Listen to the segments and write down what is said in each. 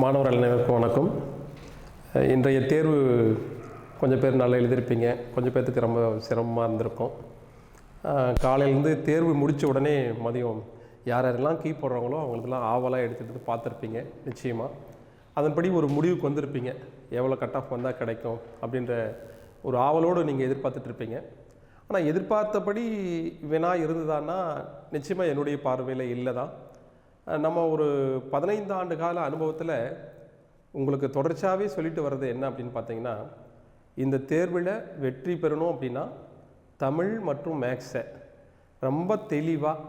மாணவர் அனைவருக்கும் வணக்கம். இன்றைய தேர்வு கொஞ்சம் பேர் நல்லா எழுதியிருப்பீங்க, கொஞ்சம் பேர்த்துக்கு ரொம்ப சிரமமாக இருந்திருக்கும். காலையிலேருந்து தேர்வு முடித்த உடனே மதியம் யாரெல்லாம் கீ போடுறாங்களோ அவங்களுக்கெல்லாம் ஆவலாக எடுத்துகிட்டு பார்த்துருப்பீங்க. நிச்சயமாக அதன்படி ஒரு முடிவுக்கு வந்திருப்பீங்க, எவ்வளோ கட் ஆஃப் வந்தால் கிடைக்கும் அப்படின்ற ஒரு ஆவலோடு நீங்கள் எதிர்பார்த்துட்ருப்பீங்க. ஆனால் எதிர்பார்த்தபடி வினா இருந்ததான்னா நிச்சயமாக என்னுடைய பார்வையில் இல்லை தான். நம்ம ஒரு 15 ஆண்டு கால அனுபவத்தில் உங்களுக்கு தொடர்ச்சியாகவே சொல்லிட்டு வர்றது என்ன அப்படின்னு பார்த்தீங்கன்னா, இந்த தேர்வில் வெற்றி பெறணும் அப்படின்னா தமிழ் மற்றும் மேக்ஸை ரொம்ப தெளிவாக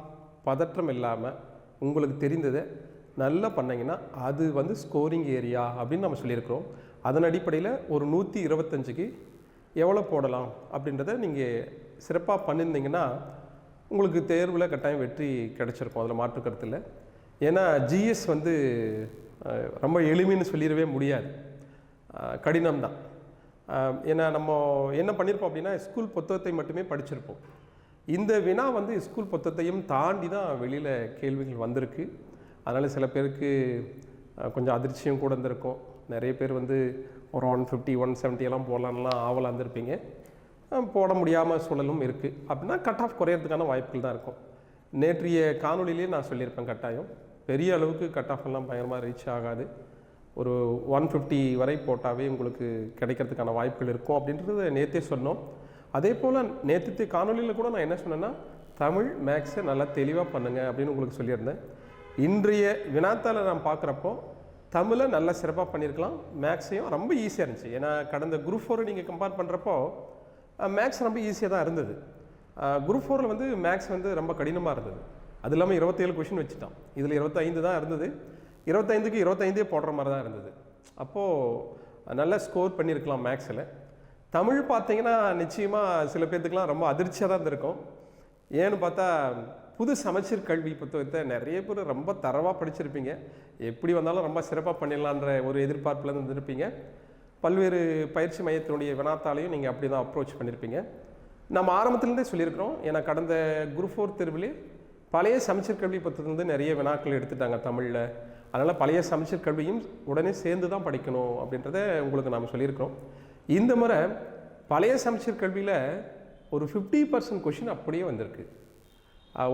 பதற்றம் இல்லாமல் உங்களுக்கு தெரிந்ததை நல்லா பண்ணிங்கன்னா அது ஸ்கோரிங் ஏரியா அப்படின்னு நம்ம சொல்லியிருக்கிறோம். அதன் அடிப்படையில் ஒரு 125க்கு எவ்வளோ போடலாம் அப்படின்றத நீங்கள் சிறப்பாக பண்ணியிருந்தீங்கன்னா உங்களுக்கு தேர்வில் கட்டாயம் வெற்றி கிடைச்சிருக்கும். அதில் மாற்று கருத்து இல்லை. ஏன்னா ஜிஎஸ் ரொம்ப எளிமைன்னு சொல்லிடவே முடியாது, கடினம்தான். ஏன்னா நம்ம என்ன பண்ணியிருப்போம் அப்படின்னா ஸ்கூல் புத்தகத்தை மட்டுமே படிச்சிருப்போம். இந்த வினா ஸ்கூல் புத்தகத்தையும் தாண்டி தான் வெளியில் கேள்விகள் வந்திருக்கு. அதனால் சில பேருக்கு கொஞ்சம் அதிர்ச்சியும் கூட இருந்திருக்கும். நிறைய பேர் ஒரு 150 170 எல்லாம் போடலான்லாம் ஆவலாக இருந்திருப்பீங்க. போட முடியாமல் சூழலும் இருக்குது. அப்படின்னா கட் ஆஃப் குறையிறதுக்கான வாய்ப்புகள் தான் இருக்கும். நேற்றைய காணொலியிலே நான் சொல்லியிருப்பேன், கட்டாயம் பெரிய அளவுக்கு கட் ஆஃப் எல்லாம் பயங்கரமாக ரீச் ஆகாது. ஒரு 150 வரை போட்டாவே உங்களுக்கு கிடைக்கிறதுக்கான வாய்ப்புகள் இருக்கும் அப்படின்றது நேற்றே சொன்னோம். அதே போல் நேற்று காணொலியில் கூட நான் என்ன சொன்னேன்னா, தமிழ் மேக்ஸை நல்லா தெளிவாக பண்ணுங்கள் அப்படின்னு உங்களுக்கு சொல்லியிருந்தேன். இன்றைய வினாத்தால் நான் பார்க்குறப்போ தமிழை நல்லா சிறப்பாக பண்ணியிருக்கலாம், மேக்ஸையும் ரொம்ப ஈஸியாக இருந்துச்சு. ஏன்னா கடந்த குரூப் 4 நீங்கள் கம்பேர் பண்ணுறப்போ மேக்ஸ் ரொம்ப ஈஸியாக தான் இருந்தது. குரூப் 4ல் மேக்ஸ் ரொம்ப கடினமாக இருந்தது. அது இல்லாமல் 27 கொஷின் வச்சுட்டான். இதில் 25 தான் இருந்தது. 25க்கு 25 போடுற மாதிரி தான் இருந்தது. அப்போது நல்லா ஸ்கோர் பண்ணியிருக்கலாம் மேக்ஸில். தமிழ் பார்த்தீங்கன்னா நிச்சயமாக சில பேர்த்துக்கெலாம் ரொம்ப அதிர்ச்சியாக தான் இருந்திருக்கும். ஏன்னு பார்த்தா புது சமச்சீர் கல்வி புத்தகத்தை நிறைய பேர் ரொம்ப தரவாக படிச்சிருப்பீங்க. எப்படி வந்தாலும் ரொம்ப சிறப்பாக பண்ணிடலான்ற ஒரு எதிர்பார்ப்பில் இருந்திருப்பீங்க. பல்வேறு பயிற்சி மையத்தினுடைய வினாத்தாலையும் நீங்கள் அப்படி தான் அப்ரோச் பண்ணியிருப்பீங்க. நம்ம ஆரம்பத்துலேருந்தே சொல்லியிருக்கிறோம். ஏன்னா கடந்த குரூப் 4 தேர்விலே பழைய சமச்சீர் கல்வி புத்தகத்துலேருந்து நிறைய வினாக்கள் எடுத்துட்டாங்க தமிழில். அதனால் பழைய சமச்சீர் கல்வியும் உடனே சேர்ந்து தான் படிக்கணும் அப்படின்றத உங்களுக்கு நாம் சொல்லியிருக்கிறோம். இந்த முறை பழைய சமச்சீர் கல்வியில் ஒரு 50% கொஷின் அப்படியே வந்திருக்கு.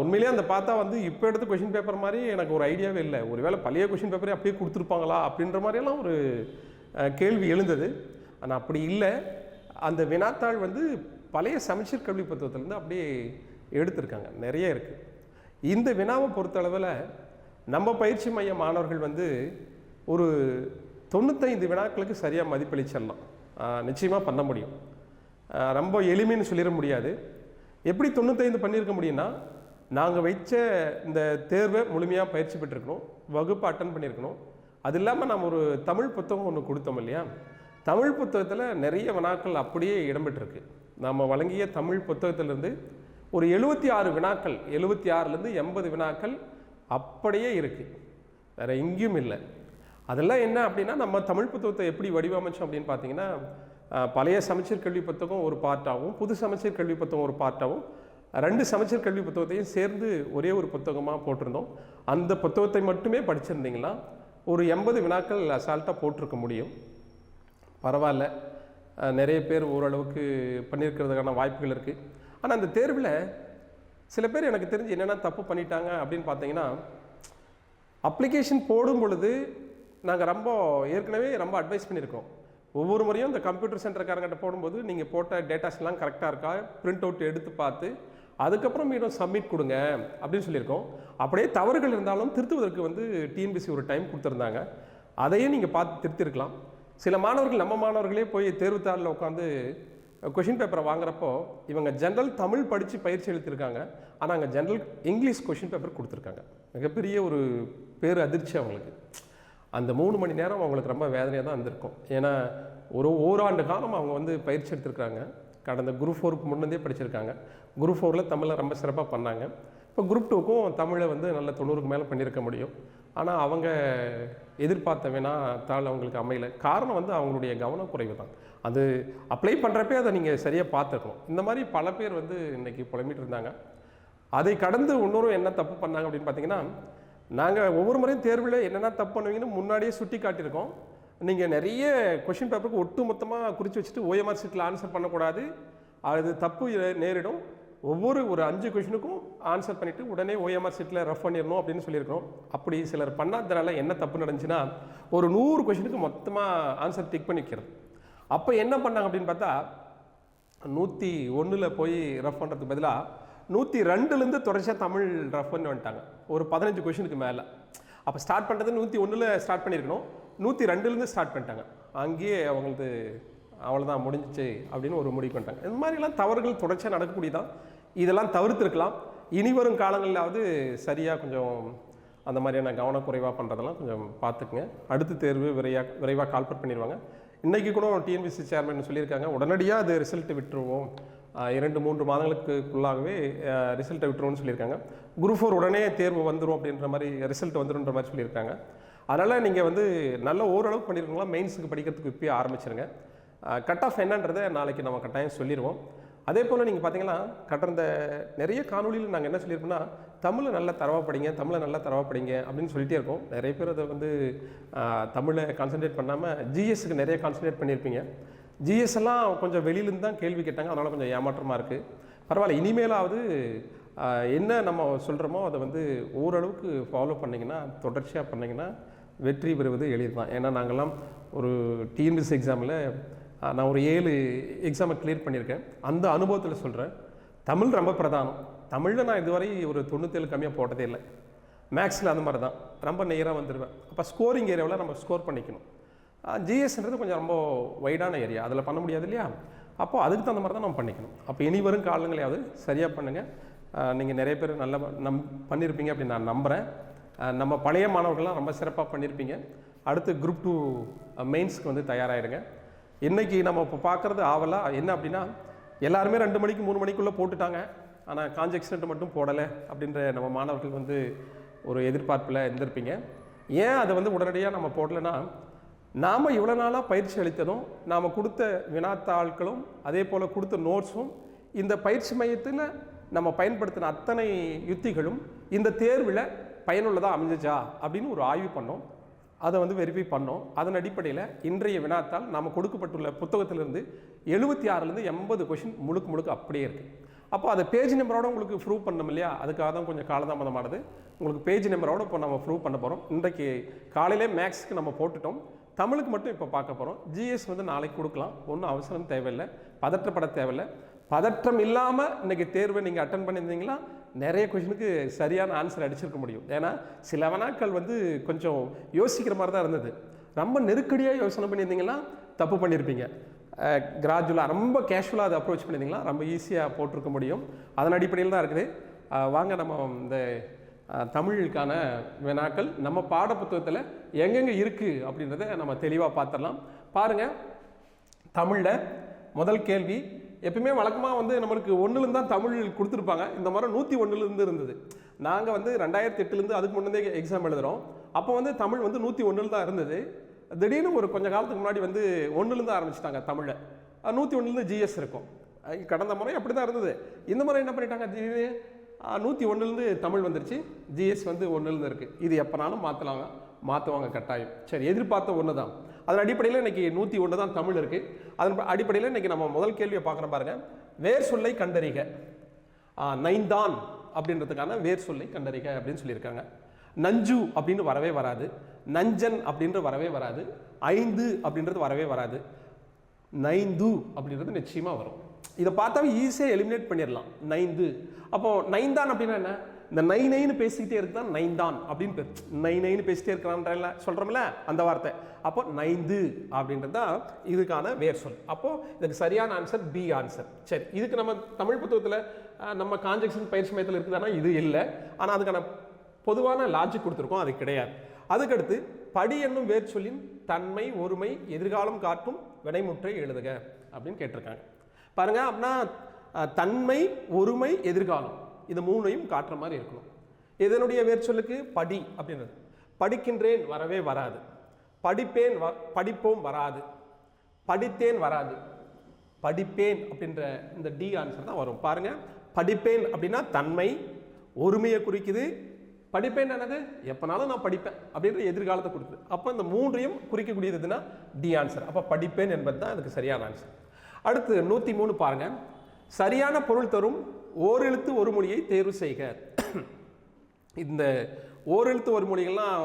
உண்மையிலேயே அந்த பார்த்தா இப்போ எடுத்த கொஷின் பேப்பர் மாதிரி எனக்கு ஒரு ஐடியாவே இல்லை. ஒருவேளை பழைய கொஷின் பேப்பரே அப்படியே கொடுத்துருப்பாங்களா அப்படின்ற மாதிரியெல்லாம் ஒரு கேள்வி எழுந்தது. ஆனால் அப்படி இல்லை. அந்த வினாத்தாள் பழைய சமச்சீர் கல்வி புத்தகத்துலேருந்து அப்படியே எடுத்திருக்காங்க, நிறைய இருக்குது. இந்த வினாவை பொறுத்தளவில் நம்ம பயிற்சி மைய மாணவர்கள் ஒரு 95 வினாக்களுக்கு சரியாக மதிப்பளிச்சிடலாம், நிச்சயமாக பண்ண முடியும். ரொம்ப எளிமைன்னு சொல்லிட முடியாது. எப்படி 95 பண்ணியிருக்க முடியும்னா, நாங்கள் வைச்ச இந்த தேர்வை முழுமையாக பயிற்சி பெற்றிருக்கணும், வகுப்பு அட்டன் பண்ணியிருக்கணும். அது இல்லாமல் நம்ம ஒரு தமிழ் புத்தகம் ஒன்று கொடுத்தோம் இல்லையா, தமிழ் புத்தகத்தில் நிறைய வினாக்கள் அப்படியே இடம்பெற்றிருக்கு. நம்ம வழங்கிய தமிழ் புத்தகத்திலேருந்து ஒரு 76 வினாக்கள், 76லேருந்து 80 வினாக்கள் அப்படியே இருக்குது, வேறு எங்கேயும் இல்லை. அதெல்லாம் என்ன அப்படின்னா, நம்ம தமிழ் புத்தகத்தை எப்படி வடிவமைச்சோம் அப்படின்னு பார்த்தீங்கன்னா, பழைய சமச்சீர் கல்வி புத்தகம் ஒரு பார்ட்டாகவும் புது சமச்சீர் கல்வி புத்தகம் ஒரு பார்ட்டாகவும் 2 சமச்சீர் கல்வி புத்தகத்தையும் சேர்ந்து ஒரே ஒரு புத்தகமாக போட்டிருந்தோம். அந்த புத்தகத்தை மட்டுமே படிச்சிருந்தீங்கன்னா ஒரு 80 வினாக்கள் அசால்ட்டாக போட்டிருக்க முடியும். பரவாயில்ல, நிறைய பேர் ஓரளவுக்கு பண்ணியிருக்கிறதுக்கான வாய்ப்புகள் இருக்குது. ஆனால் அந்த தேர்வில் சில பேர் எனக்கு தெரிஞ்சு என்னென்னா தப்பு பண்ணிட்டாங்க அப்படின்னு பார்த்தீங்கன்னா, அப்ளிகேஷன் போடும் பொழுது நாங்கள் ஏற்கனவே ரொம்ப அட்வைஸ் பண்ணியிருக்கோம். ஒவ்வொரு முறையும் இந்த கம்ப்யூட்டர் சென்டர்காரங்கிட்ட போடும்போது நீங்கள் போட்ட டேட்டாஸ்லாம் கரெக்டாக இருக்கா பிரிண்ட் அவுட் எடுத்து பார்த்து அதுக்கப்புறம் மீண்டும் சப்மிட் கொடுங்க அப்படின்னு சொல்லியிருக்கோம். அப்படியே தவறுகள் இருந்தாலும் திருத்துவதற்கு டிஎன்பிசி ஒரு டைம் கொடுத்துருந்தாங்க. அதையும் நீங்கள் பார்த்து திருத்திருக்கலாம். சில மாணவர்கள், நம்ம மாணவர்களே போய் தேர்வுத்தாளில் உட்காந்து கொஷின் பேப்பரை வாங்குறப்போ இவங்க ஜென்ரல் தமிழ் படித்து பயிற்சி எழுத்திருக்காங்க, ஆனால் அங்கே ஜென்ரல் இங்கிலீஷ் கொஷின் பேப்பர் கொடுத்துருக்காங்க. மிகப்பெரிய ஒரு பேர் அதிர்ச்சி அவங்களுக்கு. அந்த 3 மணி நேரம் அவங்களுக்கு ரொம்ப வேதனையாக தான் இருந்திருக்கும். ஏன்னா ஒரு ஓராண்டு காலம் அவங்க பயிற்சி எடுத்திருக்காங்க. கடந்த குரூப் 4க்கு முன்னே படிச்சிருக்காங்க. குரூப் 4ல் தமிழில் ரொம்ப சிறப்பாக பண்ணாங்க. இப்போ குரூப் 2க்கும் தமிழை நல்ல 90க்கு மேலே பண்ணியிருக்க முடியும். ஆனால் அவங்க எதிர்பார்த்த தாள் அவங்களுக்கு அமையலை. காரணம் அவங்களுடைய கவனக்குறைவு தான். அது அப்ளை பண்ணுறப்பே அதை நீங்கள் சரியாக பார்த்துக்கணும். இந்த மாதிரி பல பேர் இன்றைக்கி புலம்பிட்டு இருந்தாங்க. அதை கடந்து இன்னொரு என்ன தப்பு பண்ணாங்க அப்படின்னு பார்த்தீங்கன்னா, நாங்கள் ஒவ்வொரு முறையும் தேர்வில் என்னென்ன தப்பு பண்ணுவீங்கன்னு முன்னாடியே சுட்டி காட்டியிருக்கோம். நீங்கள் நிறைய கொஷின் பேப்பருக்கு ஒட்டு மொத்தமாக குறித்து வச்சுட்டு ஓஎம்ஆர் ஷீட்டில் ஆன்சர் பண்ணக்கூடாது, அது தப்பு நேரிடும். ஒரு 5 கொஷினுக்கும் ஆன்சர் பண்ணிவிட்டு உடனே ஓஎம்ஆர் ஷீட்டில் ரஃப் பண்ணிடணும் அப்படின்னு சொல்லியிருக்கோம். அப்படி சிலர் பண்ணாதனால என்ன தப்பு நடந்துச்சுன்னா, ஒரு 100 கொஷினுக்கு மொத்தமாக ஆன்சர் டிக் பண்ணி வைக்கிறது. அப்போ என்ன பண்ணாங்க அப்படின்னு பார்த்தா, 101 போய் ரஃப் பண்ணுறதுக்கு பதிலாக 102லேருந்து தொடர்ச்சியாக தமிழ் ரஃப் பண்ணி வந்துட்டாங்க. ஒரு 15 கொஷினுக்கு மேலே. அப்போ ஸ்டார்ட் பண்ணுறது 101 ஸ்டார்ட் பண்ணியிருக்கணும், 102லேருந்து ஸ்டார்ட் பண்ணிட்டாங்க. அங்கேயே அவங்களுக்கு அவ்வளோதான் முடிஞ்சிச்சு அப்படின்னு ஒரு முடிவு பண்ணிட்டாங்க. இந்த மாதிரிலாம் தவறுகள் தொடர்ச்சியாக நடக்கக்கூடியதான். இதெல்லாம் தவிர்த்துருக்கலாம். இனி வரும் காலங்களிலாவது சரியாக கொஞ்சம் அந்த மாதிரியான கவனக்குறைவாக பண்ணுறதெல்லாம் கொஞ்சம் பார்த்துக்குங்க. அடுத்த தேர்வு விரைவாக கால்பட் பண்ணிடுவாங்க. இன்றைக்கி கூட டிஎன்பிசி சேர்மன் சொல்லியிருக்காங்க, உடனடியாக அது ரிசல்ட்டு விட்டுருவோம், 2-3 மாதங்களுக்குள்ளாகவே ரிசல்ட்டை விட்டுருவோம்னு சொல்லியிருக்காங்க. குரூப் 4 உடனே தேர்வு வந்துடும் அப்படின்ற மாதிரி, ரிசல்ட் வந்துடுன்ற மாதிரி சொல்லியிருக்காங்க. அதனால் நீங்கள் வந்து நல்ல ஓரளவுக்கு பண்ணியிருக்கீங்களா, மெயின்ஸுக்கு படிக்கிறதுக்கு இப்போயே ஆரம்பிச்சிருங்க. கட் ஆஃப் என்னன்றதை நாளைக்கு நம்ம கட்டாயம் சொல்லிடுவோம். அதே போல் நீங்கள் பார்த்தீங்கன்னா, கடந்த நிறைய காணொலியில் நாங்கள் என்ன சொல்லியிருக்கோம்னா, தமிழை நல்லா தரவாக படிங்க, தமிழை நல்லா தரவாக படிங்க அப்படின்னு சொல்லிகிட்டே இருக்கோம். நிறைய பேர் அதை வந்து தமிழை கான்சன்ட்ரேட் பண்ணாமல் ஜிஎஸ்க்கு நிறைய கான்சன்ட்ரேட் பண்ணியிருப்பீங்க. ஜிஎஸ் எல்லாம் கொஞ்சம் வெளியிலேருந்து தான் கேள்வி கேட்டாங்க, அதனால் கொஞ்சம் ஏமாற்றமாக இருக்குது. பரவாயில்ல, இனிமேலாவது என்ன நம்ம சொல்கிறோமோ அதை வந்து ஓரளவுக்கு ஃபாலோ பண்ணிங்கன்னா, தொடர்ச்சியாக பண்ணிங்கன்னா வெற்றி பெறுவது எளிது தான். ஏன்னா நாங்கள்லாம் ஒரு டிஎன்பிசி எக்ஸாமில் நான் ஒரு 7 எக்ஸாமை கிளியர் பண்ணியிருக்கேன். அந்த அனுபவத்தில் சொல்கிறேன், தமிழ் ரொம்ப பிரதானம். தமிழில் நான் இதுவரை ஒரு 97 கம்மியாக போட்டதே இல்லை. மேக்ஸில் அந்த மாதிரி தான் ரொம்ப நேராக வந்துடுவேன். அப்போ ஸ்கோரிங் ஏரியாவில் நம்ம ஸ்கோர் பண்ணிக்கணும். ஜிஎஸ்ன்றது கொஞ்சம் ரொம்ப வைடான ஏரியா, அதில் பண்ண முடியாது இல்லையா? அப்போது அதுக்கு தகுந்த மாதிரி தான் நம்ம பண்ணிக்கணும். அப்போ இனி வரும் காலங்களையாவது சரியாக பண்ணுங்கள். நீங்கள் நிறைய பேர் நல்லா பண்ணியிருப்பீங்க அப்படின்னு நான் நம்புகிறேன். நம்ம பழைய மாணவர்கள்லாம் ரொம்ப சிறப்பாக பண்ணியிருப்பீங்க. அடுத்து குரூப் 2 மெயின்ஸ்க்கு வந்து தயாராகிடுங்க. இன்றைக்கி நம்ம இப்போ பார்க்குறது ஆவலாக என்ன அப்படின்னா, எல்லாருமே 2 மணிக்கு 3 மணிக்குள்ளே போட்டுட்டாங்க, ஆனால் கான்ஜெக்ஷன்ட்டு மட்டும் போடலை அப்படின்ற நம்ம மாணவர்கள் வந்து ஒரு எதிர்பார்ப்பில் இருந்திருப்பீங்க. ஏன் அதை வந்து உடனடியாக நம்ம போடலைன்னா, நாம் இவ்வளோ நாளாக பயிற்சி அளித்ததும், நாம் கொடுத்த வினாத்தாள்களும் அதே போல் கொடுத்த நோட்ஸும், இந்த பயிற்சி மையத்தில் நம்ம பயன்படுத்தின அத்தனை யுத்திகளும் இந்த தேர்வில் பயனுள்ளதாக அமைஞ்சிச்சா அப்படின்னு ஒரு ஆய்வு பண்ணோம். அதை வந்து வெரிஃபை பண்ணோம். அதன் அடிப்படையில் இன்றைய வினாத்தால் நாம் கொடுக்கப்பட்டுள்ள புத்தகத்திலிருந்து 76லேருந்து 80 கொஷின் முழுக்க அப்படியே இருக்குது. அப்போ அதை பேஜ் நம்பரோடு உங்களுக்கு ப்ரூவ் பண்ணணும் இல்லையா? அதுக்காக தான் கொஞ்சம் காலதாமதமானது. உங்களுக்கு பேஜ் நம்பரோடு இப்போ நம்ம ப்ரூவ் பண்ண போகிறோம். இன்றைக்கு காலையிலே மேக்ஸுக்கு நம்ம போட்டுட்டோம், தமிழுக்கு மட்டும் இப்போ பார்க்க போகிறோம். ஜிஎஸ் வந்து நாளைக்கு கொடுக்கலாம், ஒன்றும் அவசரம் தேவையில்லை, பதற்றப்பட தேவையில்லை. பதற்றம் இல்லாமல் இன்றைக்கி தேர்வை நீங்கள் அட்டன் பண்ணியிருந்தீங்களா நிறைய கொஷினுக்கு சரியான ஆன்சர் அடிச்சிருக்க முடியும். ஏன்னா சில வினாக்கள் வந்து கொஞ்சம் யோசிக்கிற மாதிரி தான் இருந்தது. ரொம்ப நெருக்கடியாக யோசனை பண்ணியிருந்தீங்கன்னா தப்பு பண்ணியிருப்பீங்க. கிராஜுவலாக ரொம்ப கேஷுவலாக அதை அப்ரோச் பண்ணியிருந்தீங்களா ரொம்ப ஈஸியாக போட்டிருக்க முடியும். அதன் அடிப்படையில் தான் இருக்குது. வாங்க நம்ம இந்த தமிழுக்கான வினாக்கள் நம்ம பாடப்புத்தகத்தில் எங்கெங்கே இருக்குது அப்படின்றத நம்ம தெளிவாக பார்த்துடலாம். பாருங்கள், தமிழில் முதல் கேள்வி எப்பயுமே வழக்கமாக வந்து நம்மளுக்கு 1லேருந்து தான் தமிழ் கொடுத்துருப்பாங்க. இந்த மாதிரி 101 இருந்தது. நாங்கள் வந்து 2008 அதுக்கு முன்னே எக்ஸாம் எழுதுகிறோம். அப்போ வந்து தமிழ் வந்து 101 தான் இருந்தது. திடீர்னு ஒரு கொஞ்சம் காலத்துக்கு முன்னாடி வந்து 1லேருந்து ஆரம்பிச்சிட்டாங்க தமிழை. 101 ஜிஎஸ் இருக்கும். கடந்த முறை அப்படி தான் இருந்தது. இந்த முறை என்ன பண்ணிட்டாங்க, திடீர்னு 101 தமிழ் வந்துருச்சு, ஜிஎஸ் வந்து 1 இருக்குது. இது எப்போனாலும் மாற்றுவாங்க கட்டாயம். சரி, எதிர்பார்த்த ஒன்று தான். அதன் அடிப்படையில் இன்றைக்கி 101 தான் தமிழ் இருக்குது. அதன் அடிப்படையில் இன்றைக்கி நம்ம முதல் கேள்வியை பார்க்குற பாருங்கள். வேர் சொல்லை கண்டறிக. நைந்தான் அப்படின்றதுக்கான வேர் சொல்லை கண்டறிக அப்படின்னு சொல்லியிருக்காங்க. நஞ்சு அப்படின்னு வரவே வராது, நஞ்சன் அப்படின்ற வரவே வராது, 5 அப்படின்றது வரவே வராது, நைந்து அப்படின்றது நிச்சயமாக வரும். இதை பார்த்தாவே ஈஸியாக எலிமினேட் பண்ணிடலாம். 9. அப்போ நைந்தான் அப்படின்னா என்ன? இந்த நைன்னு பேசிக்கிட்டே இருக்குதான் நைந்தான் அப்படின்னு பேர். நைன்னு பேசிட்டே இருக்கிறான்ற சொல்கிறோம்ல அந்த வார்த்தை. அப்போ 9 அப்படின்றது தான் இதுக்கான வேர் சொல். அப்போது இதுக்கு சரியான ஆன்சர் பி ஆன்சர். சரி, இதுக்கு நம்ம தமிழ் புத்தகத்தில் நம்ம கான்ஜெக்ஷன் பயிற்சி மையத்தில் இருக்குதானா? இது இல்லை. ஆனால் அதுக்கான பொதுவான லாஜிக் கொடுத்துருக்கோம், அது கிடையாது. அதுக்கடுத்து படி என்னும் வேர் சொல்லின் தன்மை ஒருமை எதிர்காலம் காட்டும் வினைமுற்றை எழுதுக அப்படின்னு கேட்டிருக்காங்க. பாருங்க, அப்படின்னா தன்மை ஒருமை எதிர்காலம் இது 3ஐயும் காட்டுற மாதிரி இருக்கணும். இதனுடைய வேர் சொல்லுக்கு படி அப்படின்றது. படிக்கின்றேன் வரவே வராது, படிப்பேன் படிப்போம் வராது, படித்தேன் வராது, படிப்பேன் அப்படின்ற இந்த டி ஆன்சர் தான் வரும். பாருங்க, படிப்பேன் அப்படின்னா தன்மை ஒருமையை குறிக்குது, படிப்பேன் என்னது, எப்போனாலும் நான் படிப்பேன் அப்படின்ற எதிர்காலத்தை கொடுக்குது. அப்போ இந்த மூன்றையும் குறிக்கக்கூடியது எதுனா டி ஆன்சர். அப்போ படிப்பேன் என்பது தான் அதுக்கு சரியான ஆன்சர். அடுத்து 103 பாருங்க. சரியான பொருள் தரும் ஓரெழுத்து ஒரு மொழியை தேர்வு செய்க. இந்த ஓரெழுத்து ஒரு மொழிகள்லாம்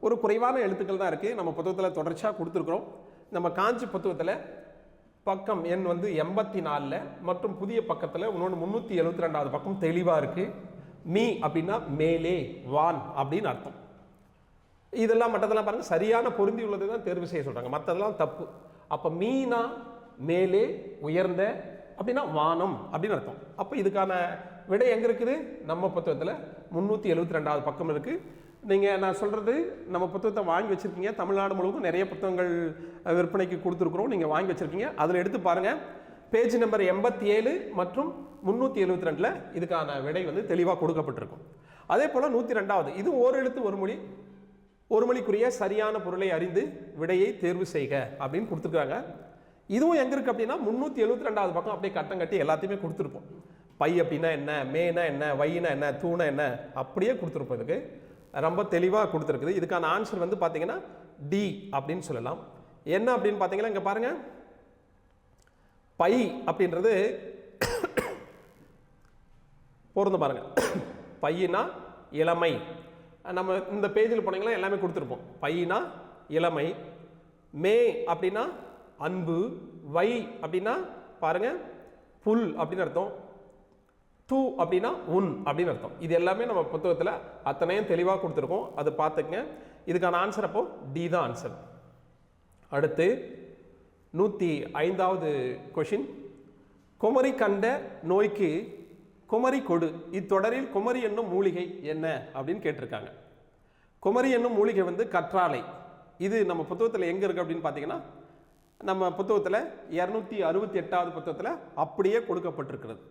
ஒரு குறைவான எழுத்துக்கள் தான் இருக்குது. நம்ம புத்தகத்தில் தொடர்ச்சியாக கொடுத்துருக்குறோம். நம்ம காஞ்சி புத்தகத்தில் பக்கம் எண் வந்து 84 மற்றும் புதிய பக்கத்தில் இன்னொன்று 372வது பக்கம் தெளிவாக இருக்குது. மீ அப்படின்னா மேலே, வான் அப்படின்னு அர்த்தம். இதெல்லாம் மற்றதெல்லாம் பாருங்கள் சரியான பொருந்தி உள்ளதை தான் தேர்வு செய்ய சொல்கிறாங்க, மற்றதெல்லாம் தப்பு. அப்போ மீனா மேலே, உயர்ந்த அப்படின்னா வானம் அப்படின்னு அர்த்தம். அப்போ இதுக்கான விடை எங்கே இருக்குது? நம்ம புத்தகத்தில் 372வது பக்கம் இருக்குது. நீங்கள் நான் சொல்கிறது நம்ம புத்தகத்தை வாங்கி வச்சுருக்கீங்க. தமிழ்நாடு முழுவதும் நிறைய புத்தகங்கள் விற்பனைக்கு கொடுத்துருக்குறோம், நீங்கள் வாங்கி வச்சுருக்கீங்க. அதில் எடுத்து பாருங்கள், பேஜ் நம்பர் 87 மற்றும் 372 இதுக்கான விடை வந்து தெளிவாக கொடுக்கப்பட்டிருக்கும். அதே போல் 102வது இது ஓரெழுத்து ஒரு மொழி, ஒரு மொழிக்குரிய சரியான பொருளை அறிந்து விடையை தேர்வு செய்க அப்படின்னு கொடுத்துருக்காங்க. இதுவும் எங்கே இருக்குது அப்படின்னா 372வது பக்கம் அப்படியே கட்டம் கட்டி எல்லாத்தையுமே கொடுத்துருப்போம். பை அப்படின்னா என்ன, மேனா என்ன, வைனா என்ன, தூணா என்ன அப்படியே கொடுத்துருப்போம். இதுக்கு ரொம்ப தெளிவாக கொடுத்துருக்குது. இதுக்கான ஆன்சர் வந்து பார்த்தீங்கன்னா டி அப்படின்னு சொல்லலாம். என்ன அப்படின்னு பார்த்தீங்கன்னா இங்கே பாருங்கள், பை அப்படின்றது பொருந்த பாருங்க. பையினா இளமை. நம்ம இந்த பேஜில் போனீங்கன்னா எல்லாமே கொடுத்துருப்போம். பையினா இளமை, மே அப்படின்னா அன்பு, வை அப்படின்னா பாருங்க புல் அப்படின்னு அர்த்தம், தூ அப்படின்னா உன் அப்படின்னு அர்த்தம். இது எல்லாமே நம்ம புத்தகத்தில் அத்தனையும் தெளிவாக கொடுத்துருக்கோம், அது பார்த்துக்கங்க. இதுக்கான ஆன்சர் அப்போ டி தான் ஆன்சர். அடுத்து 105வது கொஷின். குமரி கண்ட நோய்க்கு குமரி கொடு, இத்தொடரில் குமரி என்னும் மூலிகை என்ன அப்படின்னு கேட்டிருக்காங்க. குமரி என்னும் மூலிகை வந்து கற்றாழை. இது நம்ம புத்தகத்தில் எங்கே இருக்குது அப்படின்னு பார்த்தீங்கன்னா நம்ம புத்தகத்தில் 268வது புத்தகத்தில் அப்படியே கொடுக்கப்பட்டிருக்கிறது.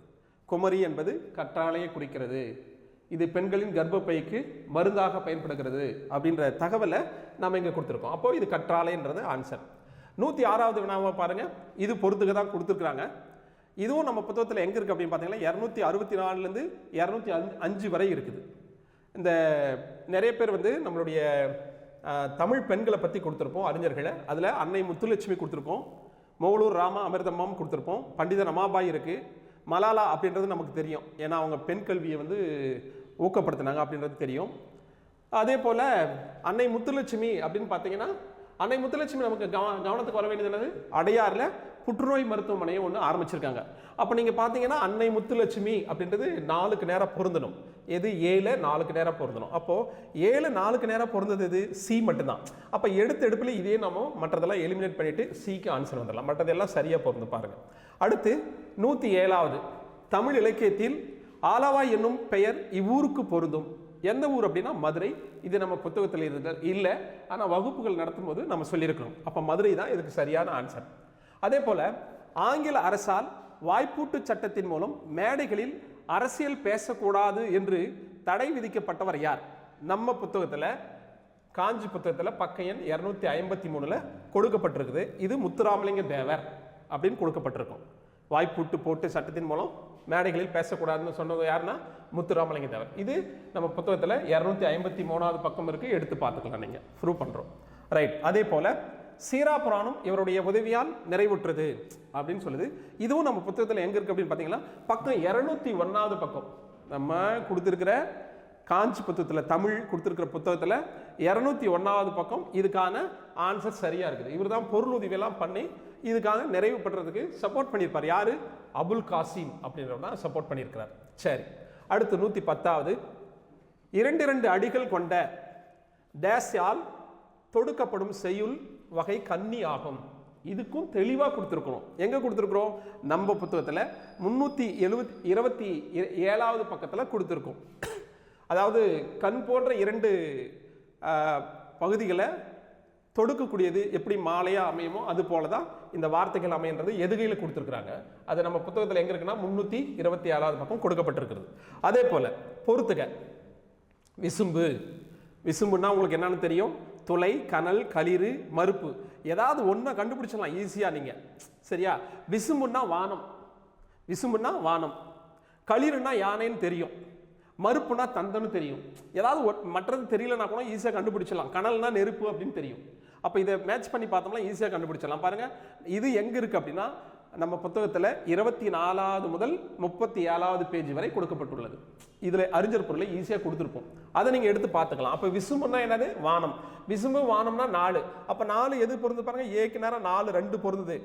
குமரி என்பது கற்றாழையை குறிக்கிறது, இது பெண்களின் கர்ப்பப்பைக்கு மருந்தாக பயன்படுகிறது அப்படின்ற தகவலை நம்ம இங்கே கொடுத்துருக்கோம். அப்போ இது கற்றாழைன்றது ஆன்சர். 106வது வினாவை பாருங்க, இது பொறுத்துக்க தான் கொடுத்துருக்குறாங்க. இதுவும் நம்ம புத்தகத்தில் எங்கே இருக்குது அப்படின்னு பார்த்தீங்கன்னா 264லேருந்து 205 வரை இருக்குது. இந்த நிறைய பேர் வந்து நம்மளுடைய தமிழ் பெண்களை பற்றி கொடுத்துருப்போம், அறிஞர்களை. அதில் அன்னை முத்துலட்சுமி கொடுத்துருப்போம், மௌலூர் ராமா அமிர்தம்மாம் கொடுத்துருப்போம், பண்டித ரமாபாய் இருக்குது, மலாலா அப்படின்றது நமக்கு தெரியும், ஏன்னா அவங்க பெண் கல்வியை வந்து ஊக்கப்படுத்தினாங்க அப்படின்றது தெரியும். அதே போல் அன்னை முத்துலட்சுமி அப்படின்னு பார்த்தீங்கன்னா அன்னை முத்துலட்சுமி நமக்கு கவனத்துக்கு வர வேண்டியது என்னது, அடையாறில் புற்றுநோய் மருத்துவமனையை ஒன்று ஆரம்பிச்சிருக்காங்க. அப்போ நீங்கள் பார்த்தீங்கன்னா அன்னை முத்துலட்சுமி அப்படின்றது 4க்கு நேராக பொருந்தணும். எது 7 4க்கு நேராக பொருந்தணும். அப்போது 7 4க்கு நேராக பொருந்தது எது, சி மட்டும்தான். அப்போ எடுப்பில் இதே நம்ம மற்றதெல்லாம் எலிமினேட் பண்ணிவிட்டு சிக்கு ஆன்சர் வந்துடலாம், மற்றதெல்லாம் சரியாக பொருந்து பாருங்கள். அடுத்து 107வது தமிழ் இலக்கியத்தில் ஆலவாய் என்னும் பெயர் இவ்வூருக்கு பொருந்தும். எந்த ஊர் அப்படின்னா மதுரை. இது நம்ம புத்தகத்தில் இல்லை, ஆனால் வகுப்புகள் நடத்தும் போது நம்ம சொல்லியிருக்கிறோம். அப்போ மதுரை தான் இதுக்கு சரியான ஆன்சர். அதே போல் ஆங்கில அரசால் வாய்ப்பூட்டு சட்டத்தின் மூலம் மேடைகளில் அரசியல் பேசக்கூடாது என்று தடை விதிக்கப்பட்டவர் யார்? நம்ம புத்தகத்தில் காஞ்சி புத்தகத்தில் பக்க எண் 253 கொடுக்கப்பட்டிருக்குது. இது முத்துராமலிங்க தேவர் அப்படின்னு கொடுக்கப்பட்டிருக்கும். வாய்ப்பூட்டு போட்டு சட்டத்தின் மூலம் மேடைகளில் பேசக்கூடாதுன்னு சொன்னது யாருன்னா முத்துராமலிங்க தேவர். இது நம்ம புத்தகத்தில் 253வது பக்கம் இருக்குது, எடுத்து பார்த்துக்கலாம், நீங்கள் ப்ரூவ் பண்ணுறோம். ரைட். அதே போல் சீரா புராணம் இவருடைய உதவியால் நிறைவுற்றது அப்படின்னு சொல்லுது. இதுவும் நம்ம புத்தகத்தில் எங்கே இருக்குது அப்படின்னு பார்த்தீங்கன்னா பக்கம் 201வது பக்கம். நம்ம கொடுத்துருக்கிற காஞ்சி புத்தகத்தில் தமிழ் கொடுத்துருக்கிற புத்தகத்தில் 201வது பக்கம் இதுக்கான ஆன்சர் சரியாக இருக்குது. இவர் தான் பொருள் உதவியெல்லாம் பண்ணி இதுக்காக நிறைவு பெற்றதுக்கு சப்போர்ட் பண்ணியிருப்பார். யார்? அபுல் காசிம் அப்படின்றவர் தான் சப்போர்ட் பண்ணியிருக்கிறார். சரி. அடுத்து 110வது 2 அடிகள் கொண்ட டேஸ்யால் தொடுக்கப்படும் செய்யுள் வகை கன்னி ஆகும். இதுக்கும் தெளிவாக கொடுத்துருக்கணும். எங்கே கொடுத்துருக்குறோம்? நம்ம புத்தகத்தில் 327வது பக்கத்தில் கொடுத்துருக்கோம். அதாவது கண் போன்ற 2 பகுதிகளை தொடுக்கக்கூடியது எப்படி மாலையாக அமையுமோ அது போல தான் இந்த வார்த்தைகள் அமைன்றது எதுகையில் கொடுத்துருக்குறாங்க. அது நம்ம புத்தகத்தில் எங்கே இருக்குன்னா 327வது பக்கம் கொடுக்கப்பட்டிருக்கிறது. அதே போல் பொறுத்துக விசும்பு. விசும்புன்னா உங்களுக்கு என்னன்னு தெரியும்? துளை, கனல், களிறு, மறுப்பு, ஏதாவது ஒன்றை கண்டுபிடிச்சிடலாம் ஈஸியாக நீங்கள். சரியா? விசும்புன்னா வானம், விசும்புன்னா வானம். களிறுன்னா யானைன்னு தெரியும், மறுப்புனா தந்தன்னு தெரியும். ஏதாவது மற்றது தெரியலனா கூட ஈஸியாக கண்டுபிடிச்சிடலாம். கனல்னா நெருப்பு அப்படின்னு தெரியும். அப்போ இதை மேட்ச் பண்ணி பார்த்தோம்னா ஈஸியாக கண்டுபிடிச்சிடலாம். பாருங்கள், இது எங்கே இருக்குது அப்படின்னா நம்ம புத்தகத்தில் 24வது முதல் 37வது பேஜ் வரை கொடுக்கப்பட்டுள்ளது. இதில் அறிஞர் பொருளை ஈஸியாக கொடுத்துருப்போம். அதை நீங்கள் எடுத்து பார்த்துக்கலாம். அப்போ விசும்புன்னா என்னது? வானம். விசும்பு வானம்னா 4. அப்போ 4 எது பொருந்து பாருங்கள், ஏக்கு நேரம் 4 2 பொருந்தது.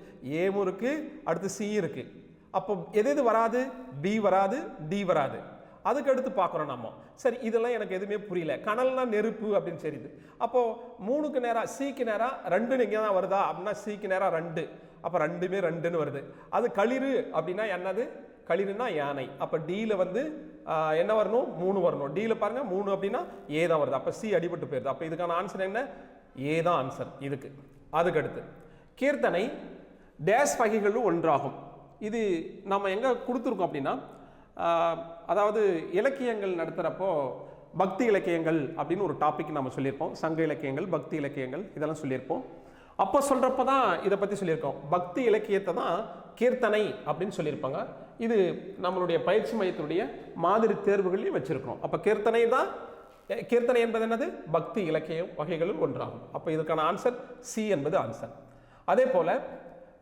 ஏவும் இருக்குது, அடுத்து சி இருக்குது. அப்போ எது வராது? பி வராது, டி வராது. அதுக்கு அடுத்து பார்க்குறோம் நம்ம. சரி, இதெல்லாம் எனக்கு எதுவுமே புரியல. கனல்னா நெருப்பு அப்படின்னு தெரியுது. அப்போது 3க்கு நேராக சிக்கு நேராக 2 இங்கே தான் வருதா அப்படின்னா சிக்கு நேராக 2. அப்போ 2மே 2ன்னு வருது. அது களிறு அப்படின்னா என்னது? களிறுனா யானை. அப்போ டியில் வந்து என்ன வரணும்? 3 வரணும். டியில் பாருங்கள் 3 அப்படின்னா ஏ தான் வருது. அப்போ சி அடிபட்டு போயிருது. அப்போ இதுக்கான ஆன்சர் என்ன? ஏ தான் ஆன்சர் இதுக்கு. அதுக்கு அடுத்து கீர்த்தனை டேஸ் வகைகளும் ஒன்றாகும். இது நம்ம எங்கே கொடுத்துருக்கோம் அப்படின்னா, அதாவது இலக்கியங்கள் நடத்துகிறப்போ பக்தி இலக்கியங்கள் அப்படின்னு ஒரு டாபிக் நம்ம சொல்லியிருப்போம். சங்க இலக்கியங்கள், பக்தி இலக்கியங்கள் இதெல்லாம் சொல்லியிருப்போம். அப்போ சொல்கிறப்ப தான் இதை பற்றி சொல்லியிருக்கோம். பக்தி இலக்கியத்தை தான் கீர்த்தனை அப்படின்னு சொல்லியிருப்பாங்க. இது நம்மளுடைய பயிற்சி மையத்தினுடைய மாதிரி தேர்வுகளையும் வச்சுருக்கிறோம். அப்போ கீர்த்தனை தான், கீர்த்தனை என்பது என்னது? பக்தி இலக்கியம் வகைகளும் ஒன்றாகும். அப்போ இதுக்கான ஆன்சர் சி என்பது ஆன்சர். அதே போல்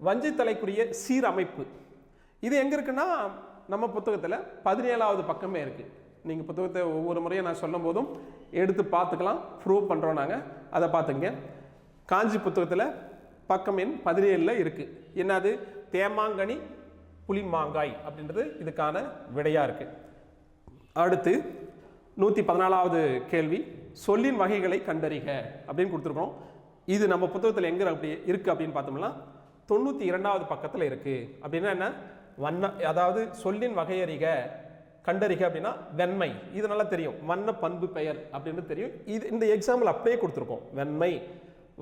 வஞ்சித்தலைக்குரிய சீரமைப்பு இது எங்கே இருக்குன்னா நம்ம புத்தகத்தில் 17வது பக்கமே இருக்குது. நீங்கள் புத்தகத்தை ஒவ்வொரு முறையும் நான் சொல்லும் போதும் எடுத்து பார்த்துக்கலாம். ப்ரூவ் பண்ணுறோம் நாங்கள். அதை பார்த்துங்க. காஞ்சி புத்தகத்தில் பக்கம் எண் 17 இருக்குது. என்னது? தேமாங்கனி புளிமாங்காய் அப்படின்றது இதுக்கான விடையாக இருக்குது. அடுத்து 114வது கேள்வி, சொல்லின் வகைகளை கண்டறிக அப்படின்னு கொடுத்துருக்கோம். இது நம்ம புத்தகத்தில் எங்கே அப்படி இருக்குது அப்படின்னு பார்த்தோம்னா 92வது பக்கத்தில் இருக்குது. அப்படின்னா என்ன? அதாவது சொல்லின் வகையறிக கண்டறிக அப்படின்னா வெண்மை. இது நல்லா தெரியும். வண்ண பண்பு பெயர் அப்படின்றது தெரியும். இது இந்த எக்ஸாம்பிள் அப்படியே கொடுத்துருக்கோம். வெண்மை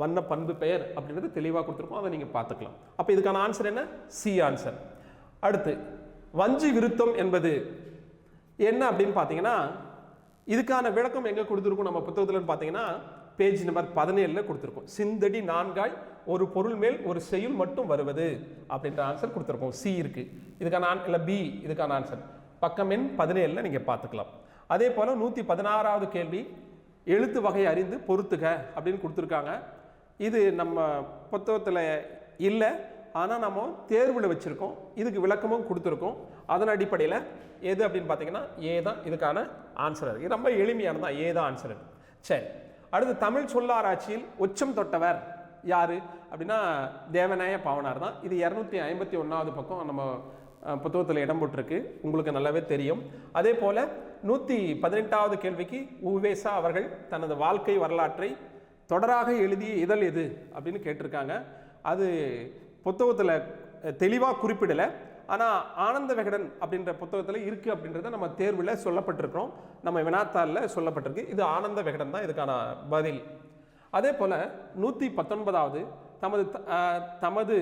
வண்ண பண்பு பெயர் அப்படின்றது தெளிவாக கொடுத்துருக்கோம். அதை நீங்கள் பார்த்துக்கலாம். அப்போ இதுக்கான ஆன்சர் என்ன? C answer. அடுத்து வஞ்சி விருத்தம் என்பது என்ன அப்படின்னு பார்த்தீங்கன்னா, இதுக்கான விளக்கம் எங்கே கொடுத்துருக்கோம் நம்ம புத்தகத்தில் பார்த்தீங்கன்னா பேஜ் நம்பர் 17 கொடுத்துருக்கோம். சிந்தடி நான்காய் ஒரு பொருள் மேல் ஒரு செய்யுள் மட்டும் வருவது அப்படின்ற ஆன்சர் கொடுத்துருக்கோம். சி இருக்கு. இதுக்கான இல்லை பி இதுக்கான ஆன்சர் பக்கம் எண் 17 நீங்கள் பார்த்துக்கலாம். அதே போல் 116வது கேள்வி, எழுத்து வகை அறிந்து பொறுத்துக அப்படின்னு கொடுத்துருக்காங்க. இது நம்ம புத்தகத்தில் இல்லை, ஆனால் நம்ம தேர்வில் வச்சுருக்கோம். இதுக்கு விளக்கமும் கொடுத்துருக்கோம். அதன் அடிப்படையில் எது அப்படின்னு பார்த்தீங்கன்னா ஏ தான் இதுக்கான ஆன்சர். இது ரொம்ப எளிமையானது தான், ஏ தான் ஆன்சர். சரி, அடுத்து தமிழ் சொல்லாராய்ச்சியில் உச்சம் தொட்டவர் யார் அப்படின்னா தேவநாய பாவனார் தான். இது 251வது பக்கம் நம்ம புத்தகத்தில் இடம் போட்டிருக்கு. உங்களுக்கு நல்லாவே தெரியும். அதே போல் 118வது கேள்விக்கு உவேசா அவர்கள் தனது வாழ்க்கை வரலாற்றை தொடராக எழுதிய இதழ் எது அப்படின்னு கேட்டிருக்காங்க. அது புத்தகத்தில் தெளிவாக குறிப்பிடலை, ஆனால் ஆனந்த விகடன் அப்படின்ற புத்தகத்தில் இருக்குது அப்படின்றத நம்ம தேர்வில் சொல்லப்பட்டிருக்கிறோம். நம்ம வினாத்தாளில் சொல்லப்பட்டிருக்கு. இது ஆனந்த விகடன் தான் இதுக்கான பதில். அதே போல் 119வது தமது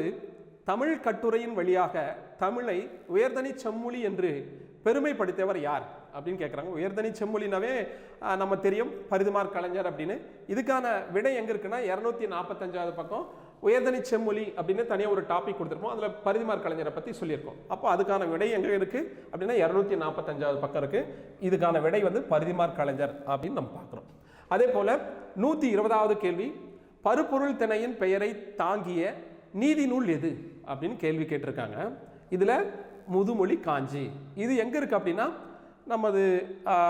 தமிழ் கட்டுரையின் வழியாக தமிழை உயர்தனி செம்மொழி என்று பெருமைப்படுத்தியவர் யார் அப்படின்னு கேட்குறாங்க. உயர்தனி செம்மொழினாவே நம்ம தெரியும் பரிதிமார் கலைஞர் அப்படின்னு. இதுக்கான விடை எங்கே இருக்குன்னா 245வது பக்கம் உயர்தனி செம்மொழி அப்படின்னு தனியாக ஒரு டாபிக் கொடுத்துருப்போம். அதில் பரிதிமார் கலைஞரை பற்றி சொல்லியிருக்கோம். அப்போ அதுக்கான விடை எங்கே இருக்குது அப்படின்னா 245வது பக்கம் இருக்குது. இதுக்கான விடை வந்து பரிதிமார் கலைஞர் அப்படின்னு நம்ம பார்க்குறோம். அதே போல் 120வது கேள்வி, பருப்பொருள் திணையின் பெயரை தாங்கிய நீதி நூல் எது அப்படின்னு கேள்வி கேட்டிருக்காங்க. இதில் முதுமொழி காஞ்சி. இது எங்கே இருக்குது அப்படின்னா நமது